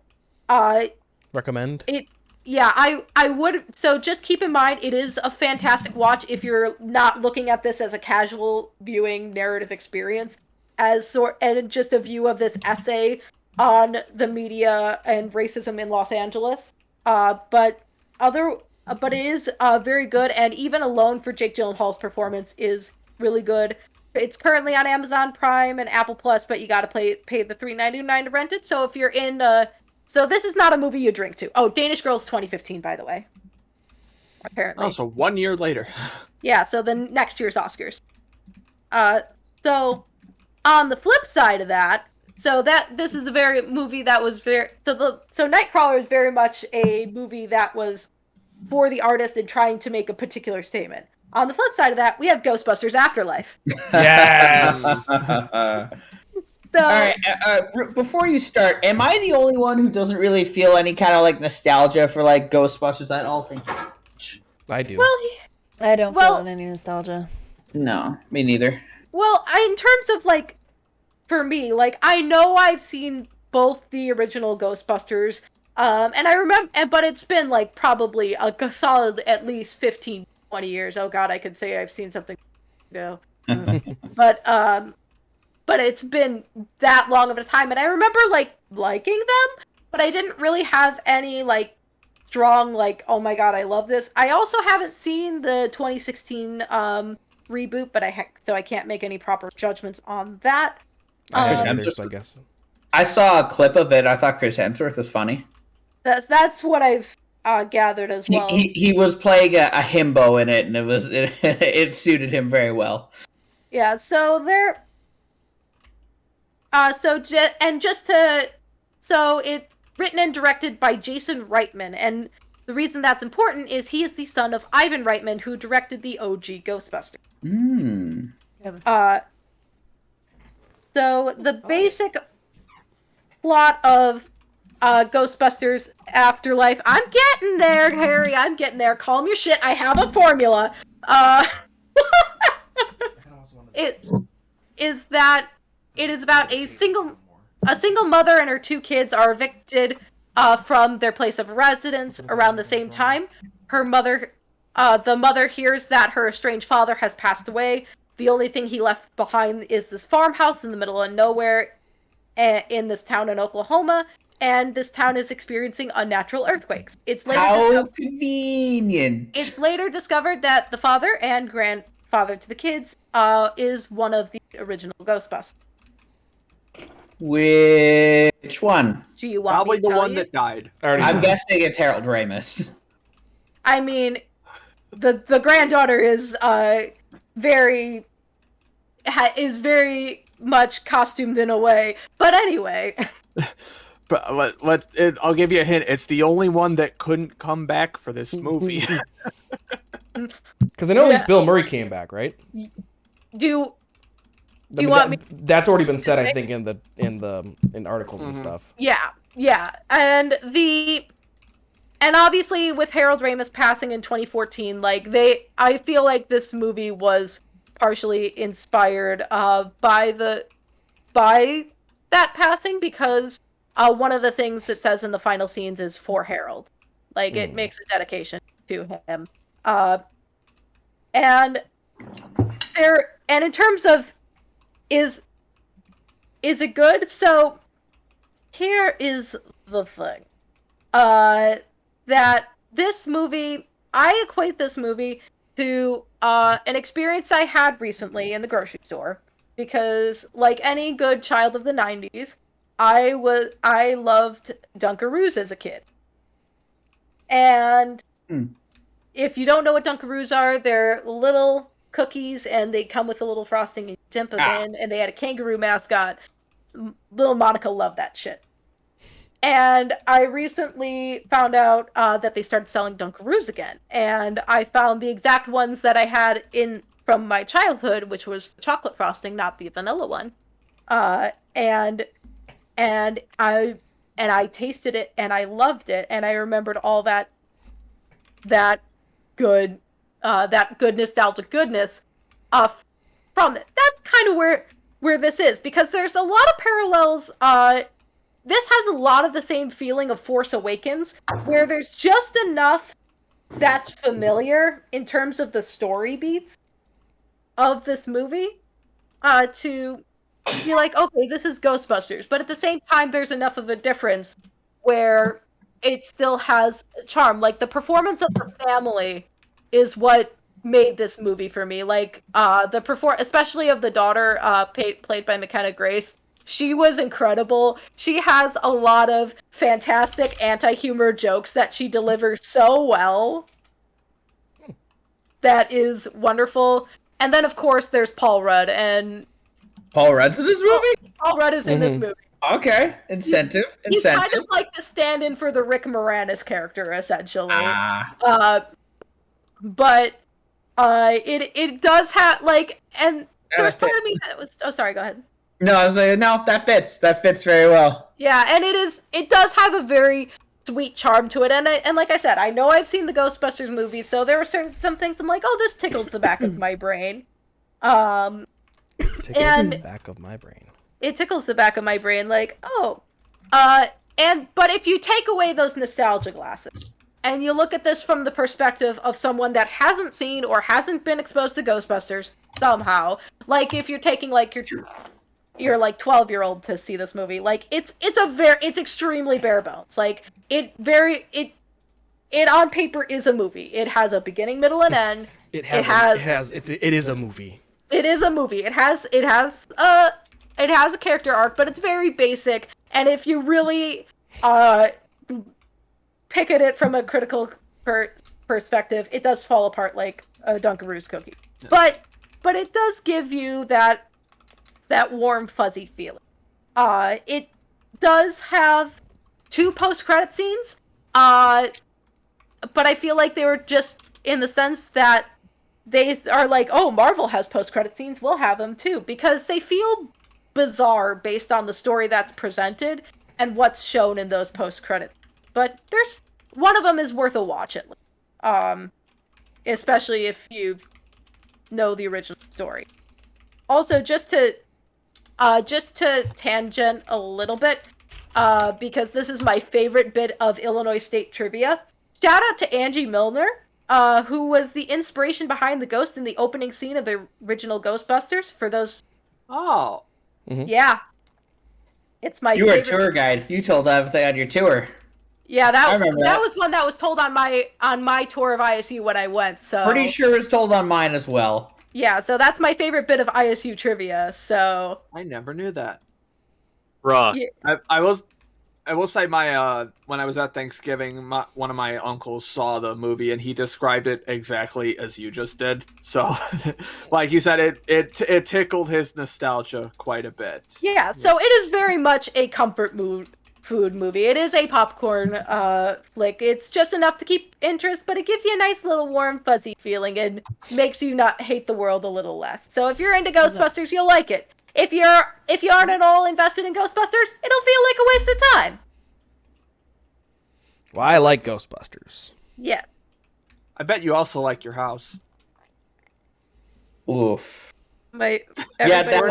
Recommend. I would. So just keep in mind, it is a fantastic watch if you're not looking at this as a casual viewing narrative experience, and just a view of this essay on the media and racism in Los Angeles. But it is very good, and even alone for Jake Gyllenhaal's performance is really good. It's currently on Amazon Prime and Apple Plus, but you gotta pay the $3.99 to rent it. So if you're in so this is not a movie you drink to. Oh, Danish Girls 2015, by the way. Apparently. Oh, so 1 year later. Yeah, so then next year's Oscars. So on the flip side of that, this is a very movie that was so Nightcrawler is very much a movie that was for the artist and trying to make a particular statement. On the flip side of that, we have Ghostbusters Afterlife. Yes. So, All right. Before you start, am I the only one who doesn't really feel any kind of like nostalgia for like Ghostbusters? I don't think. I do. well, I don't Well- feel any nostalgia. No, me neither. Well, in terms of like, for me, like I know I've seen both the original Ghostbusters, and I remember, but it's been like probably a solid at least 15, 20 years. Oh God, I could say I've seen something ago, but it's been that long of a time, and I remember like liking them, but I didn't really have any like strong like, oh my God, I love this. I also haven't seen the 2016 reboot, but so I can't make any proper judgments on that. I haven't Um, either, so I guess. I saw a clip of it. I thought Chris Hemsworth was funny. That's what I've gathered as well. He was playing a himbo in it, and it suited him very well. Yeah, so there. So it's written and directed by Jason Reitman, and the reason that's important is he is the son of Ivan Reitman, who directed the OG Ghostbusters. Mm. So the basic plot of Ghostbusters Afterlife. I'm getting there, Harry. I'm getting there. Calm your shit. I have a formula. It is about a single mother and her two kids are evicted from their place of residence around the same time. The mother hears that her estranged father has passed away. The only thing he left behind is this farmhouse in the middle of nowhere in this town in Oklahoma, and this town is experiencing unnatural earthquakes. How convenient. It's later discovered that the father and grandfather to the kids is one of the original Ghostbusters. Which one? Do you want Probably me to the tell one you? that died. I'm guessing it's Harold Ramis. I mean, the granddaughter is very much costumed in a way. But anyway. But I'll give you a hint. It's the only one that couldn't come back for this movie. Because I know at least Bill Murray came back, right? Do you want me? That's already been said, I think, in articles and stuff. Yeah, and obviously with Harold Ramis passing in 2014, I feel like this movie was partially inspired by that passing, because one of the things it says in the final scenes is for Harold. It makes a dedication to him. And in terms of is it good? So here is the thing. That this movie, I equate this movie to an experience I had recently in the grocery store, because like any good child of the 90s, I loved Dunkaroos as a kid. And if you don't know what Dunkaroos are, they're little cookies, and they come with a little frosting and dip them in, and they had a kangaroo mascot. Little Monica loved that shit. And I recently found out that they started selling Dunkaroos again, and I found the exact ones that I had from my childhood, which was the chocolate frosting, not the vanilla one. And I and I tasted it and I loved it, and I remembered all that good nostalgic goodness from it. That's kind of where this is, because there's a lot of parallels. This has a lot of the same feeling of Force Awakens, where there's just enough that's familiar in terms of the story beats of this movie to be like, okay, this is Ghostbusters. But at the same time, there's enough of a difference where it still has charm. Like, the performance of the family is what made this movie for me. Like, especially of the daughter, played by McKenna Grace. She was incredible. She has a lot of fantastic anti-humor jokes that she delivers so well. That is wonderful. And then, of course, there's Paul Rudd. And Paul Rudd's in this movie? Paul Rudd is in this movie. Okay. Incentive. He's kind of like the stand-in for the Rick Moranis character, essentially. But it does have, like, and there's part of me that was... Oh, sorry, go ahead. No, I was like, no, that fits. That fits very well. Yeah, and it does have a very sweet charm to it, and like I said, I know I've seen the Ghostbusters movies, so there are some things I'm like, oh, this tickles the back of my brain. The back of my brain. It tickles the back of my brain, like, oh, but if you take away those nostalgia glasses, and you look at this from the perspective of someone that hasn't seen or hasn't been exposed to Ghostbusters somehow, like if you're taking like your like 12-year-old to see this movie, like it's extremely bare bones. Like it on paper is a movie. It has a beginning, middle, and end. It is a movie. It is a movie. It has a character arc, but it's very basic. And if you really pick at it from a critical perspective, it does fall apart like a Dunkaroos cookie. Yeah. But it does give you that warm, fuzzy feeling. It does have 2 post-credit scenes, but I feel like they were just in the sense that they are like, oh, Marvel has post-credit scenes, we'll have them too, because they feel bizarre based on the story that's presented and what's shown in those post-credits. But there's one of them is worth a watch at least, especially if you know the original story. Also, just to tangent a little bit, because this is my favorite bit of Illinois State trivia. Shout out to Angie Milner, who was the inspiration behind the ghost in the opening scene of the original Ghostbusters. For those, yeah, it's my. You were a tour guide. You told everything on your tour. Yeah, that was one that was told on my tour of ISU when I went. So pretty sure it's told on mine as well. Yeah, so that's my favorite bit of ISU trivia. So I never knew that. Bruh. Yeah. I will say my when I was at Thanksgiving, one of my uncles saw the movie and he described it exactly as you just did. So, like you said, it tickled his nostalgia quite a bit. Yeah, so it is very much a comfort food movie. It is a popcorn flick. It's just enough to keep interest, but it gives you a nice little warm, fuzzy feeling and makes you not hate the world a little less. So if you're into Ghostbusters, you'll like it. If you aren't at all invested in Ghostbusters, it'll feel like a waste of time. Well, I like Ghostbusters. Yeah. I bet you also like your house. Oof. Yeah, that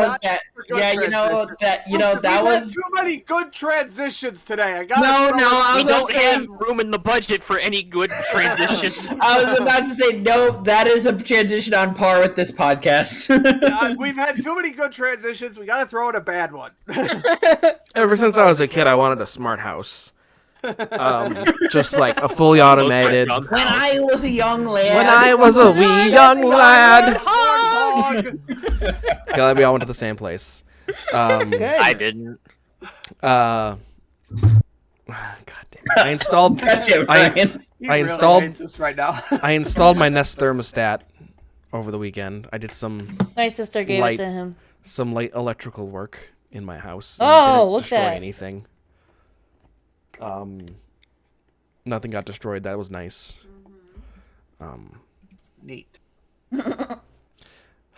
was too many good transitions today. We don't have room in the budget for any good transitions. I was about to say no. That is a transition on par with this podcast. We've had too many good transitions. We got to throw in a bad one. Ever since I was a kid, I wanted a smart house. Just like a fully automated. When I was a young lad. When I was a wee young lad. Glad we all went to the same place. I didn't. God damn it. I installed. Right now. I installed my Nest thermostat over the weekend. I did some. My sister gave it to him. Some light electrical work in my house. Oh, look destroy that. anything. Nothing got destroyed. That was nice. Neat.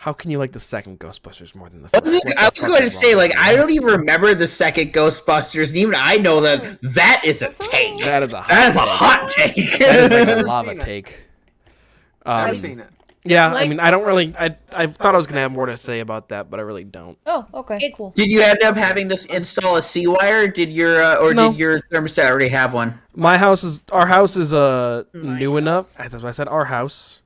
How can you like the second Ghostbusters more than the first? I was going to say, like, I don't even remember the second Ghostbusters, and even I know that is a take. That is a hot take. That is like a Never lava seen it. take. Never seen it. Yeah, I Like- mean, I don't really. I thought I was gonna have more to say about that, but I really don't. Oh, okay, cool. Did you end up having to install a C-wire? Did your No. did your thermostat already have one? Our house is new enough. That's what I said. Our house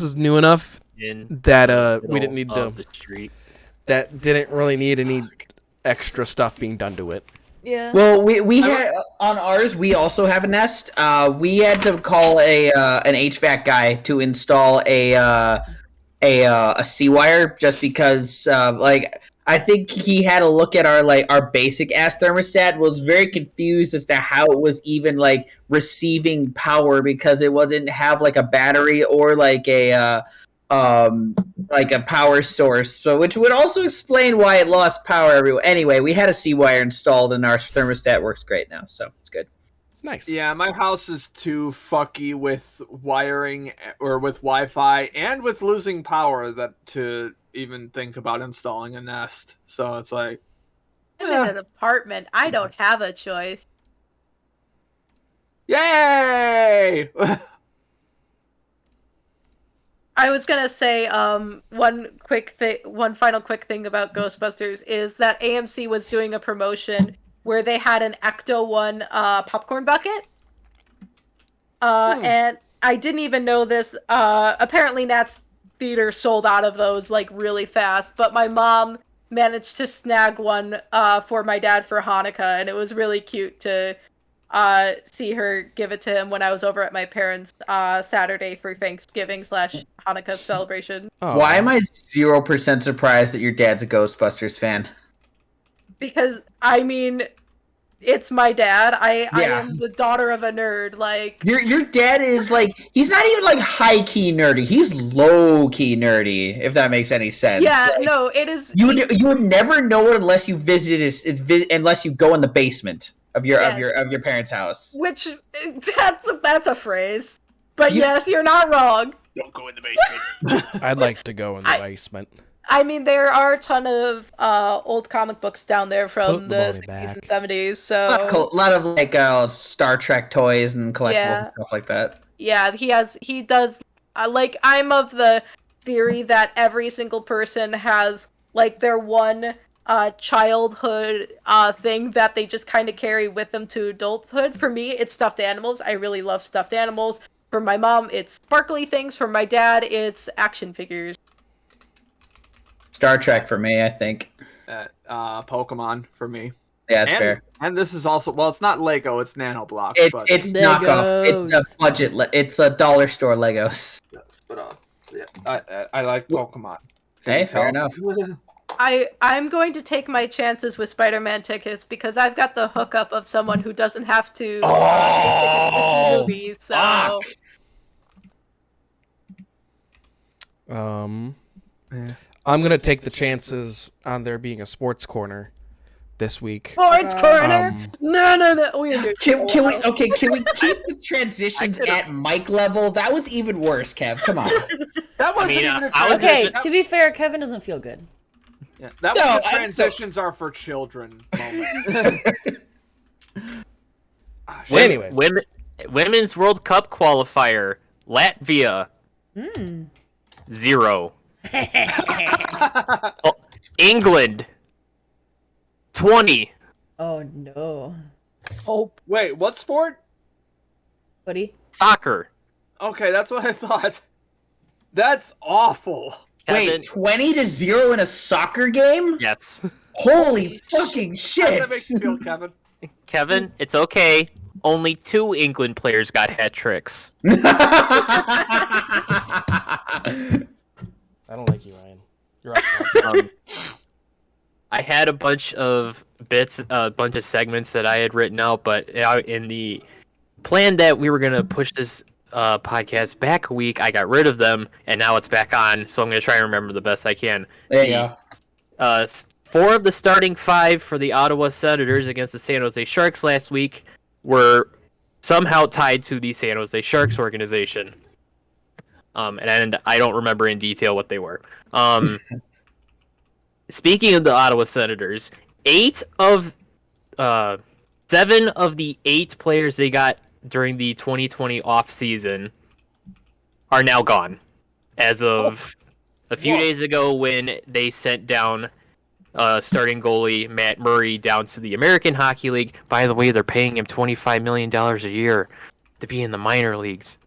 is new enough In that we didn't need of to. the street. That didn't really need any extra stuff being done to it. Yeah. Well, we had on ours. We also have a Nest. We had to call an HVAC guy to install a C-wire just because like I think he had a look at our basic ass thermostat, was very confused as to how it was even like receiving power because it didn't have like a battery or like a power source, so which would also explain why it lost power everywhere. Anyway, we had a C-wire installed and our thermostat works great now, so it's good. Nice. Yeah, my house is too fucky with wiring or with Wi-Fi and with losing power to even think about installing a Nest. So it's like, I'm in an apartment. I don't have a choice. yay! I was gonna say, one final quick thing about Ghostbusters is that AMC was doing a promotion where they had an Ecto One popcorn bucket. And I didn't even know this. Apparently, Nat's Theater sold out of those like really fast, but my mom managed to snag one for my dad for Hanukkah, and it was really cute to see her give it to him when I was over at my parents' Saturday for Thanksgiving / Hanukkah celebration. Oh. Why am I 0% surprised that your dad's a Ghostbusters fan? Because I mean, it's my dad. I Yeah. am the daughter of a nerd. Like Your dad is like, he's not even like high key nerdy. He's low key nerdy, if that makes any sense. yeah, Like, no, it is. you would never know it unless you unless you go in the basement of your parents' house. Which that's a phrase. But You- yes, you're not wrong. Don't go in the basement. I'd like to go in the basement. I mean, there are a ton of old comic books down there from Put the Molly 60s back. and 70s. A So lot of like Star Trek toys and collectibles Yeah. and stuff like that. yeah, he does. Like, I'm of the theory that every single person has like their one childhood thing that they just kind of carry with them to adulthood. For me, it's stuffed animals. I really love stuffed animals. For my mom, it's sparkly things. For my dad, it's action figures. Star Trek for me, I think. Pokemon for me. Yeah, that's fair. And this is also, well, it's not Lego, it's Nano Blocks. It's knockoff. It's a budget. It's a dollar store Legos. But yeah, I like Pokemon. Can Hey, you fair tell? enough. I'm going to take my chances with Spider-Man tickets because I've got the hookup of someone who doesn't have to pay tickets to see movies. So fuck. Yeah. I'm gonna take the chances on there being a sports corner this week. Sports corner. Um, No. We can do Can we keep the transitions at mic level? That was even worse, Kev. Come on. That wasn't mean, even a I was transition. Okay, to be fair, Kevin doesn't feel good. Yeah, that No, was a I'm transitions are for children moment. Ah, shit. Well, anyways. Women's World Cup qualifier, Latvia 0. Oh, England 20. Oh no. Wait, what sport? Buddy? Soccer. Okay, that's what I thought. That's awful. Kevin, Wait, 20-0 in a soccer game? yes. Holy fucking How does shit! that make you feel, Kevin? Kevin, it's okay. Only 2 England players got hat tricks. I don't like you, Ryan. You're up. I had a bunch of bits, a bunch of segments that I had written out, but in the plan that we were going to push this podcast back a week, I got rid of them, and now it's back on, so I'm going to try and remember the best I can. There you go. 4 of the starting 5 for the Ottawa Senators against the San Jose Sharks last week were somehow tied to the San Jose Sharks organization. And I don't remember in detail what they were. Speaking of the Ottawa Senators, 7 of the 8 players they got during the 2020 offseason are now gone. As of a few days ago, when they sent down starting goalie Matt Murray down to the American Hockey League. By the way, they're paying him $25 million a year to be in the minor leagues.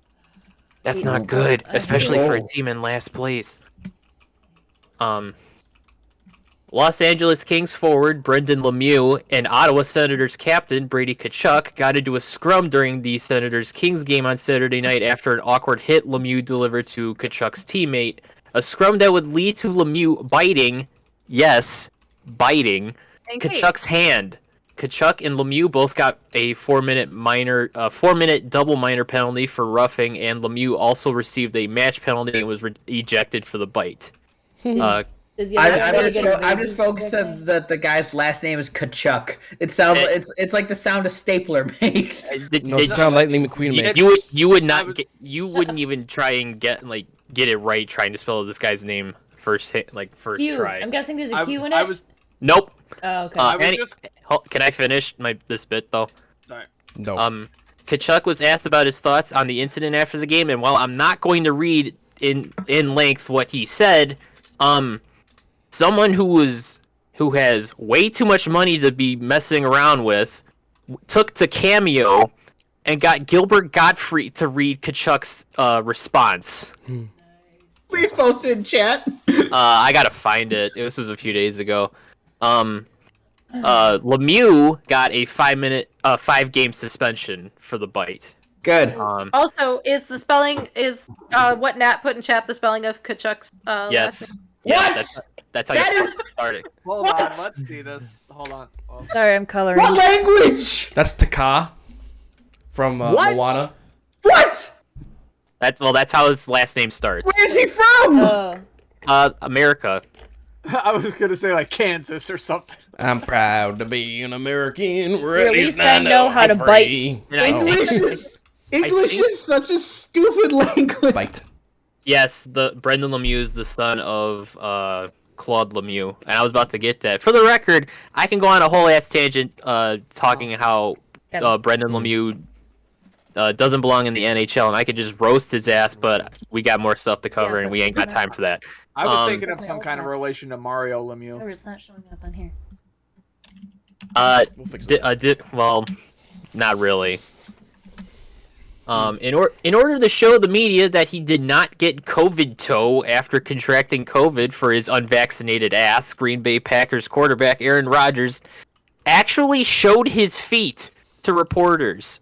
That's not good, especially for a team in last place. Los Angeles Kings forward Brendan Lemieux and Ottawa Senators captain Brady Tkachuk got into a scrum during the Senators-Kings game on Saturday night after an awkward hit Lemieux delivered to Tkachuk's teammate. A scrum that would lead to Lemieux biting, Tkachuk's hand. Tkachuk and Lemieux both got a 4-minute double minor penalty for roughing, and Lemieux also received a match penalty and was ejected for the bite. I'm just focused on that the guy's last name is Tkachuk. It sounds it's like the sound a stapler makes. It sound Lightning McQueen makes. You wouldn't even try and get it right trying to spell this guy's name first Q. try. I'm guessing there's a Q in it. Nope. Oh, okay. Can I finish this bit though? Sorry. No. Kachuk was asked about his thoughts on the incident after the game, and while I'm not going to read in length what he said, someone who has way too much money to be messing around with took to Cameo and got Gilbert Gottfried to read Kachuk's response. Please post it in chat. I gotta find it. This was a few days ago. Lemieux got a 5-game suspension for the bite. Good. Also, is what Nat put in chat the spelling of Kachuk's yes. last name? Yeah, What? that's how you start it. Hold on, let's see this. Hold on. Oh. Sorry, I'm coloring. What language? That's Taka from Moana. What? That's how his last name starts. Where's he from? America. I was gonna say like Kansas or something. I'm proud to be an American. At least I know how to bite. English is such a stupid language. Bite. Yes, Brendan Lemieux is the son of Claude Lemieux, and I was about to get that. For the record, I can go on a whole ass tangent talking how Brendan Lemieux doesn't belong in the NHL, and I could just roast his ass, but we got more stuff to cover, and we ain't got time for that. I was thinking of some kind of relation to Mario Lemieux. It's not showing up on here. We'll fix it. Well, not really. In order to show the media that he did not get COVID toe after contracting COVID for his unvaccinated ass, Green Bay Packers quarterback Aaron Rodgers actually showed his feet to reporters.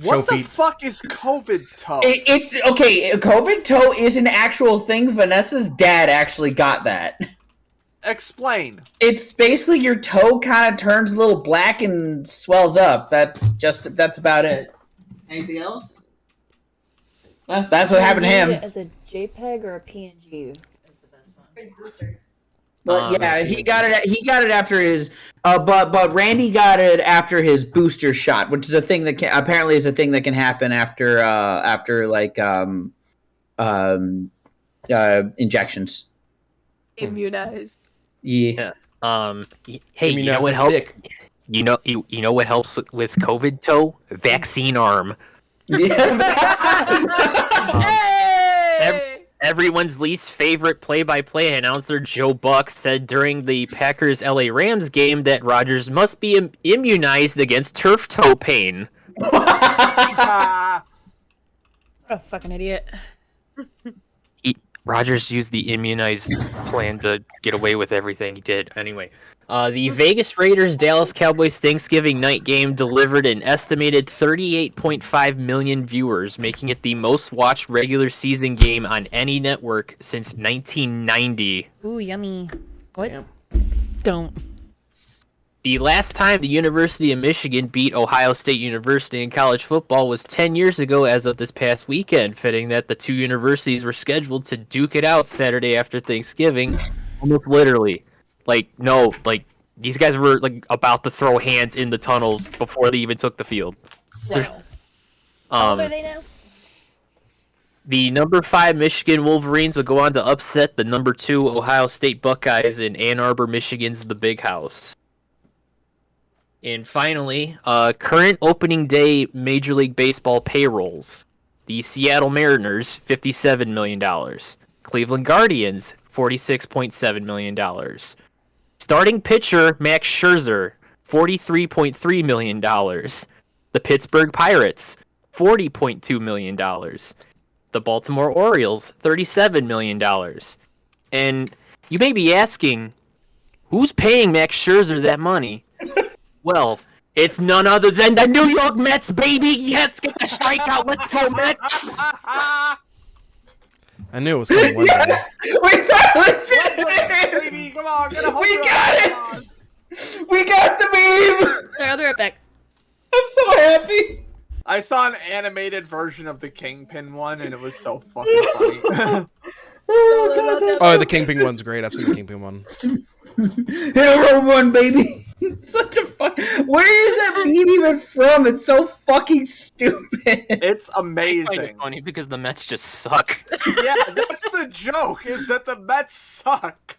What the fuck is COVID toe? It's okay. COVID toe is an actual thing. Vanessa's dad actually got that. Explain. It's basically your toe kind of turns a little black and swells up. That's about it. Anything else? Well, that's what happened to him. As a JPEG or a PNG is the best one. Where's Booster? But yeah, he got it after his. But Randy got it after his booster shot, which is a thing that apparently is a thing that can happen after injections. Immunized. Yeah. Hey, you know what helps? You know what helps with COVID toe? Vaccine arm. Hey! Everyone's least favorite play-by-play announcer Joe Buck said during the Packers LA Rams game that Rodgers must be immunized against turf toe pain. What a fucking idiot. Rodgers used the immunized plan to get away with everything he did. Anyway, the Vegas Raiders Dallas Cowboys Thanksgiving night game delivered an estimated 38.5 million viewers, making it the most watched regular season game on any network since 1990. Ooh, yummy. What? Damn. Don't. The last time the University of Michigan beat Ohio State University in college football was 10 years ago as of this past weekend, fitting that the two universities were scheduled to duke it out Saturday after Thanksgiving. Almost literally. These guys were about to throw hands in the tunnels before they even took the field. Wow. How old are they now? The number 5 Michigan Wolverines would go on to upset the number 2 Ohio State Buckeyes in Ann Arbor, Michigan's The Big House. And finally, current opening day Major League Baseball payrolls. The Seattle Mariners, $57 million. Cleveland Guardians, $46.7 million. Starting pitcher Max Scherzer, $43.3 million. The Pittsburgh Pirates, $40.2 million. The Baltimore Orioles, $37 million. And you may be asking, who's paying Max Scherzer that money? Well, it's none other than the New York Mets, baby! Let's get the strikeout! Let's go, Mets! I knew it was coming one day. Yes! We finally did it! Baby, come on, get a hold We of got it! it! We got the meme! Alright, I'll be right back. I'm so happy. I saw an animated version of the Kingpin one, and it was so fucking funny. Oh, God, that's Oh, the Kingpin one's great. I've seen the Kingpin one. Hit a road one, baby. It's such a fuck. Where is that meme even from? It's so fucking stupid. It's I find amazing. it funny because the Mets just suck. Yeah, that's the joke, is that the Mets suck.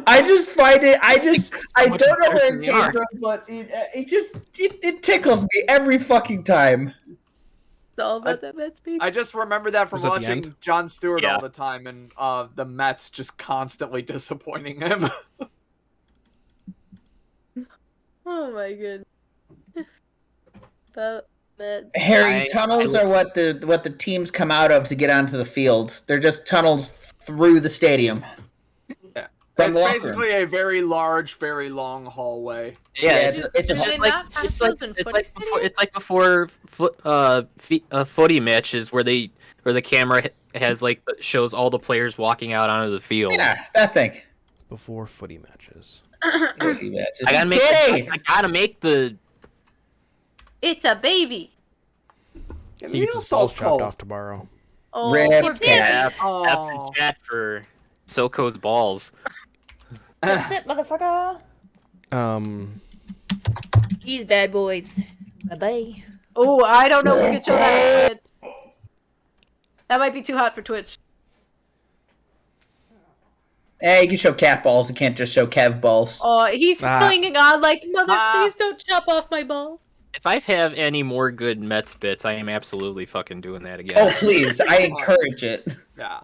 I just find it. I much don't know better where than it they came are. from, but it tickles me every fucking time. It's all about that Mets people. I just remember that from Was that the watching end? Jon Stewart Yeah. all the time, and the Mets just constantly disappointing him. Oh my goodness. About Mets. Harry, I- tunnels are what the teams come out of to get onto the field. They're just tunnels through the stadium. Yeah. From It's the locker room. basically a very large, very long hallway. Yeah, it's Do a they like not have it's those like in it's footy like before, stadiums? it's like before footy matches where the camera has like shows all the players walking out onto the field. yeah, that thing. Before footy matches. I Okay. gotta make the It's a baby. He gets his balls chopped off tomorrow. Oh, Rip poor Cap. baby. That's in chat for Soko's balls. That's it, motherfucker. These bad boys. Bye-bye. Oh, I don't know if we can show that on Twitch. That might be too hot for Twitch. Hey, you can show cat balls. You can't just show Kev balls. Oh, he's Ah. clinging on like, mother, Ah. please don't chop off my balls. If I have any more good Mets bits, I am absolutely fucking doing that again. Oh, please. I encourage it. Yeah.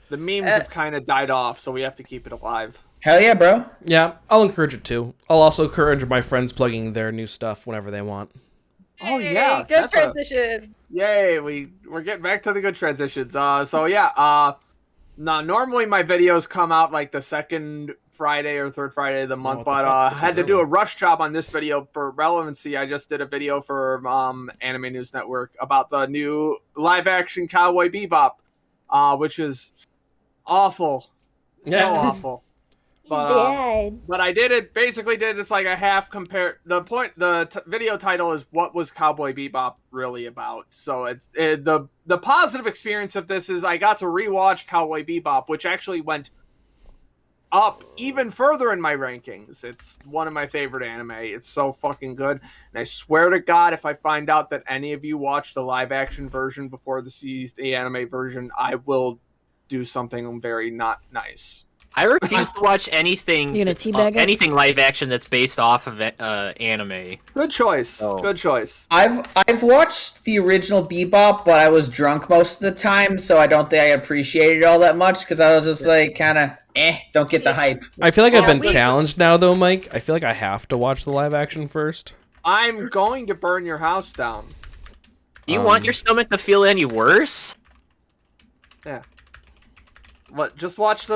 The memes have kind of died off, so we have to keep it alive. Hell yeah, bro. Yeah, I'll encourage it too. I'll also encourage my friends plugging their new stuff whenever they want. Oh, Yay, yeah, good that's a- transition. Yay, we're getting back to the good transitions. So yeah, now normally my videos come out like the second Friday or third Friday of the month, what the but fuck? I had to do a rush job on this video for relevancy. I just did a video for Anime News Network about the new live action Cowboy Bebop, which is awful. So awful. But I did it basically did it's like a half compare the point video title is what was Cowboy Bebop really about. So the positive experience of this is I got to rewatch Cowboy Bebop, which actually went up even further in my rankings. It's one of my favorite anime. It's so fucking good. And I swear to God, if I find out that any of you watched the live action version before the anime version, I will do something very not nice. I refuse to watch anything. You gonna teabag us? anything live action that's based off of anime. Good choice. Oh. Good choice. I've watched the original Bebop, but I was drunk most of the time, so I don't think I appreciated it all that much because I was just like kind of don't get the hype. I feel like I've been we- challenged now though, Mike. I feel like I have to watch the live action first. I'm going to burn your house down. You want your stomach to feel any worse? Yeah. What? Just watch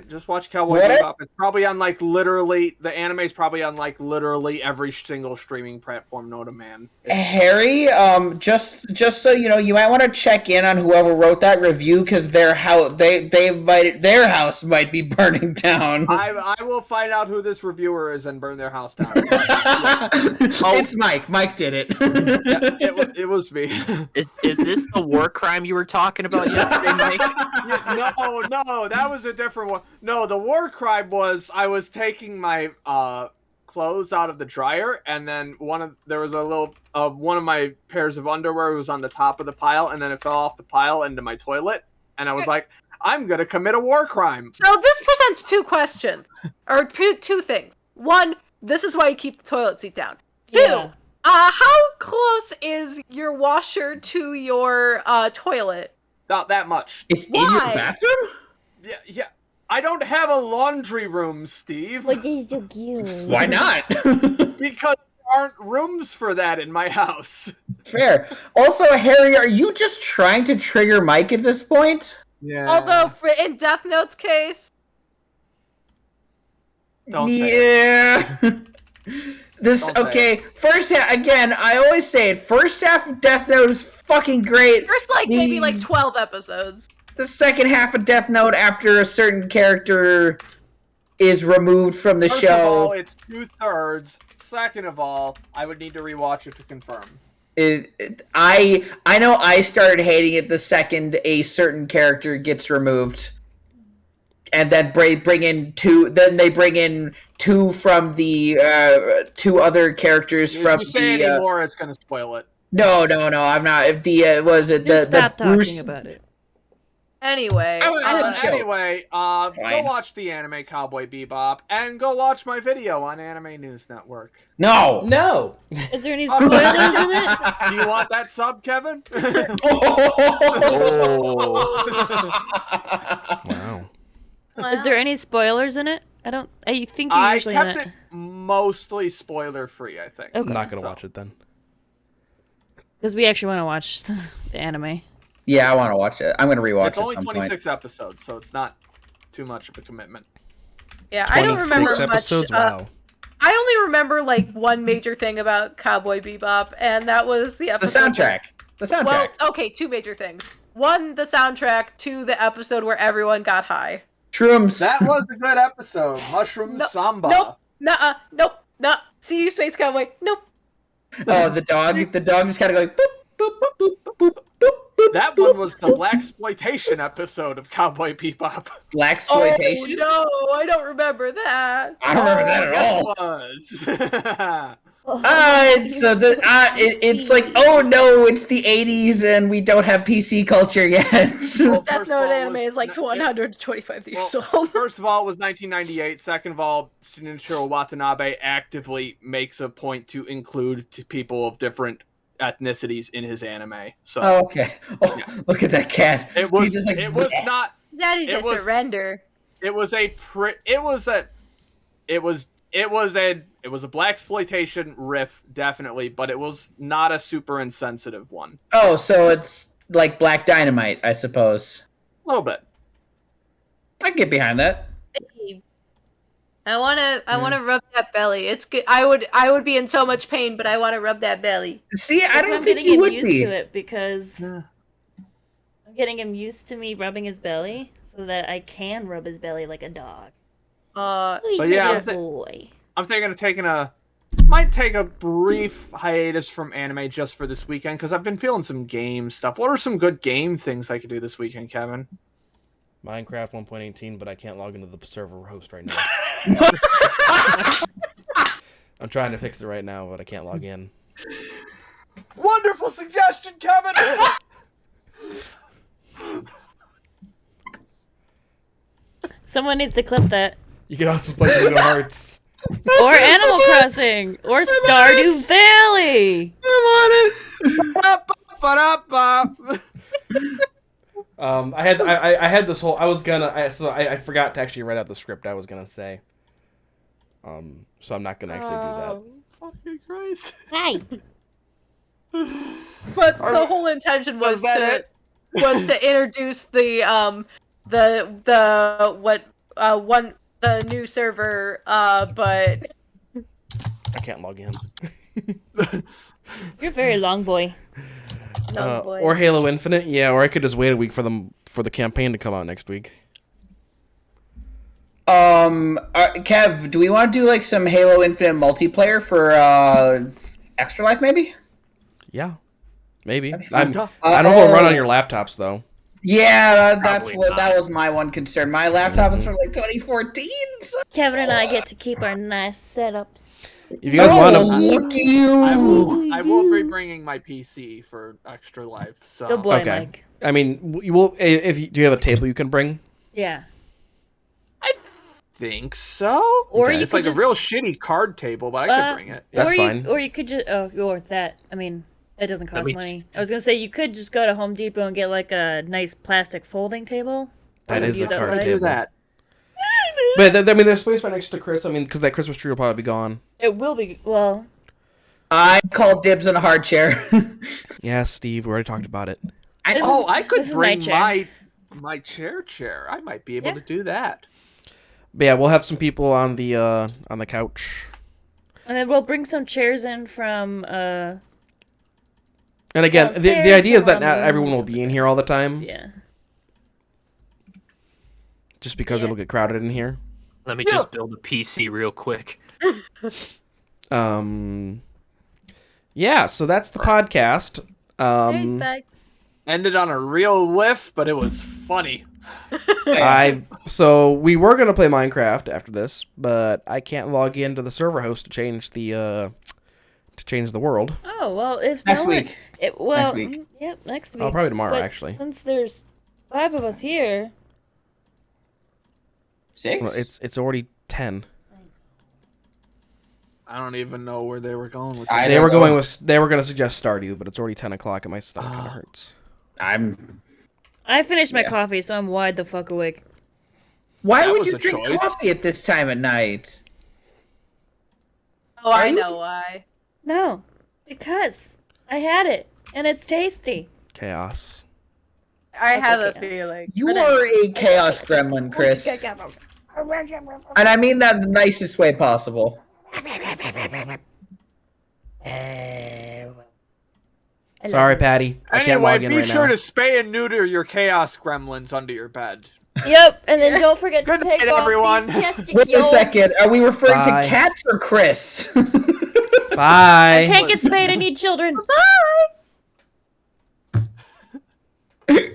just watch Cowboy What? Bebop. It's probably on like literally the anime's probably on like literally every single streaming platform known to man. Harry, just so you know, you might want to check in on whoever wrote that review because their house might be burning down. I will find out who this reviewer is and burn their house down. It's Mike. Mike did it. It was me. Is this the war crime you were talking about yesterday, Mike? No, that was a different one. No, the war crime was I was taking my clothes out of the dryer, and then there was a little one of my pairs of underwear was on the top of the pile, and then it fell off the pile into my toilet, and I was like, I'm gonna commit a war crime. So this presents two questions, or two things. One, this is why you keep the toilet seat down. Two, Yeah. how close is your washer to your toilet? Not that much. It's in your Why? bathroom? Yeah. I don't have a laundry room, Steve. Like, he's so cute. Why not? Because there aren't rooms for that in my house. Fair. Also, Harry, are you just trying to trigger Mike at this point? Yeah. Although, in Death Note's case, Don't say Yeah. This Don't say okay. First half again. I always say it. First half of Death Note is fucking great. first maybe The- like 12 episodes. The second half of Death Note, after a certain character is removed from the First show, of all, it's 2/3. Second of all, I would need to rewatch it to confirm. I know I started hating it the second a certain character gets removed, and then bring in two. Then they bring in two from the two other characters If from you say the. any more, it's gonna spoil it. No, I'm not. If the was it Just the stop Bruce? talking about it. Anyway, Anyway, go Fine. watch the anime Cowboy Bebop, and go watch my video on Anime News Network. No. No. Is there any spoilers in it? Do you want that sub, Kevin? Wow. Is there any spoilers in it? I think you I usually kept not. it mostly spoiler free, I think. Okay. I'm not gonna So- watch it then. Because we actually want to watch the anime. Yeah, I want to watch it. I'm gonna rewatch It's it only at some 26 episodes, so it's not too much of a commitment. yeah, I don't remember 26 much. episodes. Wow. I only remember like one major thing about Cowboy Bebop, and that was the point. The episode. soundtrack. The soundtrack. Well, okay, two major things. One, the soundtrack. Two, the episode where everyone got high. Shrooms. That was a good episode. Mushroom No- Samba. Nope. Nuh-uh. Nope. Nah. See you, Space Cowboy. Nope. Oh, the dog. The dog just kind of going boop boop boop boop boop boop boop. That one was the blaxploitation episode of Cowboy Bebop. Blaxploitation. Oh no, I don't remember that. I don't remember that at all. Yes, it was. So it's like, oh no, it's the 80s and we don't have PC culture yet. Well, Death first of Note all, anime it was is like n- 125 years Well, old. First of all, it was 1998. Second of all, Shinichiro Watanabe actively makes a point to include people of different ethnicities in his anime. So Oh, okay. Oh, Yeah. Look at that cat. it was He's just like, it was not Daddy it to was- surrender. it was a blaxploitation riff, definitely, but it was not a super insensitive one. Oh, so it's like Black Dynamite, I suppose. A little bit. I can get behind that. I wanna rub that belly. It's good. I would be in so much pain, but I want to rub that belly. See, I That's why don't I'm think getting you him would used be. to it because I'm getting him used to me rubbing his belly so that I can rub his belly like a dog. He's But my yeah, little boy. I'm thinking of might take a brief hiatus from anime just for this weekend because I've been feeling some game stuff. What are some good game things I could do this weekend, Kevin? Minecraft 1.18, but I can't log into the server host right now. I'm trying to fix it right now, but I can't log in. Wonderful suggestion, Kevin. Someone needs to clip that. You can also play Kingdom Hearts. Or Animal Crossing. Or Stardew Valley. Ba-da-ba-ba-da-ba. I had this whole I forgot to actually write out the script I was gonna say. So I'm not gonna actually Oh, fucking Christ. Hi. But the whole intention was that to introduce the new server, but I can't log in. You're very long, boy. no boy. Or Halo Infinite, yeah. Or I could just wait a week for the campaign to come out next week. Kev, do we want to do like some Halo Infinite multiplayer for Extra Life, maybe? Yeah, maybe. That'd be fun. I don't know if it'll run on your laptops though. Yeah, that's Probably what not. that was my one concern. My laptop is from like 2014. So... Kevin and I get to keep our nice setups. If you guys want Oh, to, look at you! I will be bringing my PC for extra life. So Good boy, okay. Mike. I mean, you will. If you, do you have a table you can bring? Yeah. I think so. Or Okay. you It's could like just, a real shitty card table, but I could bring it. That's or fine. Or you could just or that. I mean, that doesn't cost me- money. I was gonna say you could just go to Home Depot and get like a nice plastic folding table. That would is a use card outside. table. Do that. But I mean, there's space right next to Chris. I mean, because that Christmas tree will probably be gone. It will be well. I call dibs on a hard chair. Yeah, Steve, we already talked about it. This Oh, is- I could this is bring chair. my chair. I might be able Yeah. to do that. But yeah, we'll have some people on the couch. And then we'll bring some chairs in from And again, the Downstairs idea is that from not the everyone will rooms. be in here all the time, yeah. just because Yeah. it'll get crowded in here. Let me just build a PC real quick. Yeah, so that's the podcast. Ended on a real whiff, but it was funny. So we were gonna play Minecraft after this, but I can't log into the server host to change the world. Oh well, if Next no one- week. well, Next week. Yep, next week. Oh, probably tomorrow, But actually. Since there's 5 of us here, 6? Well, it's already 10. I don't even know where they were going with I that. They don't were know. going with. They were gonna suggest Stardew, but it's already 10 o'clock and my stomach kind of hurts. I finished my Yeah. coffee, so I'm wide the fuck awake. Why That would was you a drink choice. coffee at this time at night? Oh, I you- know why. No, because I had it and it's tasty. Chaos. I That's have okay. a feeling. You But are a chaos gremlin, Chris. And I mean that in the nicest way possible. Sorry, Patty. I can't Anyway, log in be right sure now. to spay and neuter your chaos gremlins under your bed. Yep, and then don't forget to Good take night, off everyone. these testicles. Wait a second. Are we referring Bye. to cats or Chris? Bye. Can't get spayed. I need children. Bye.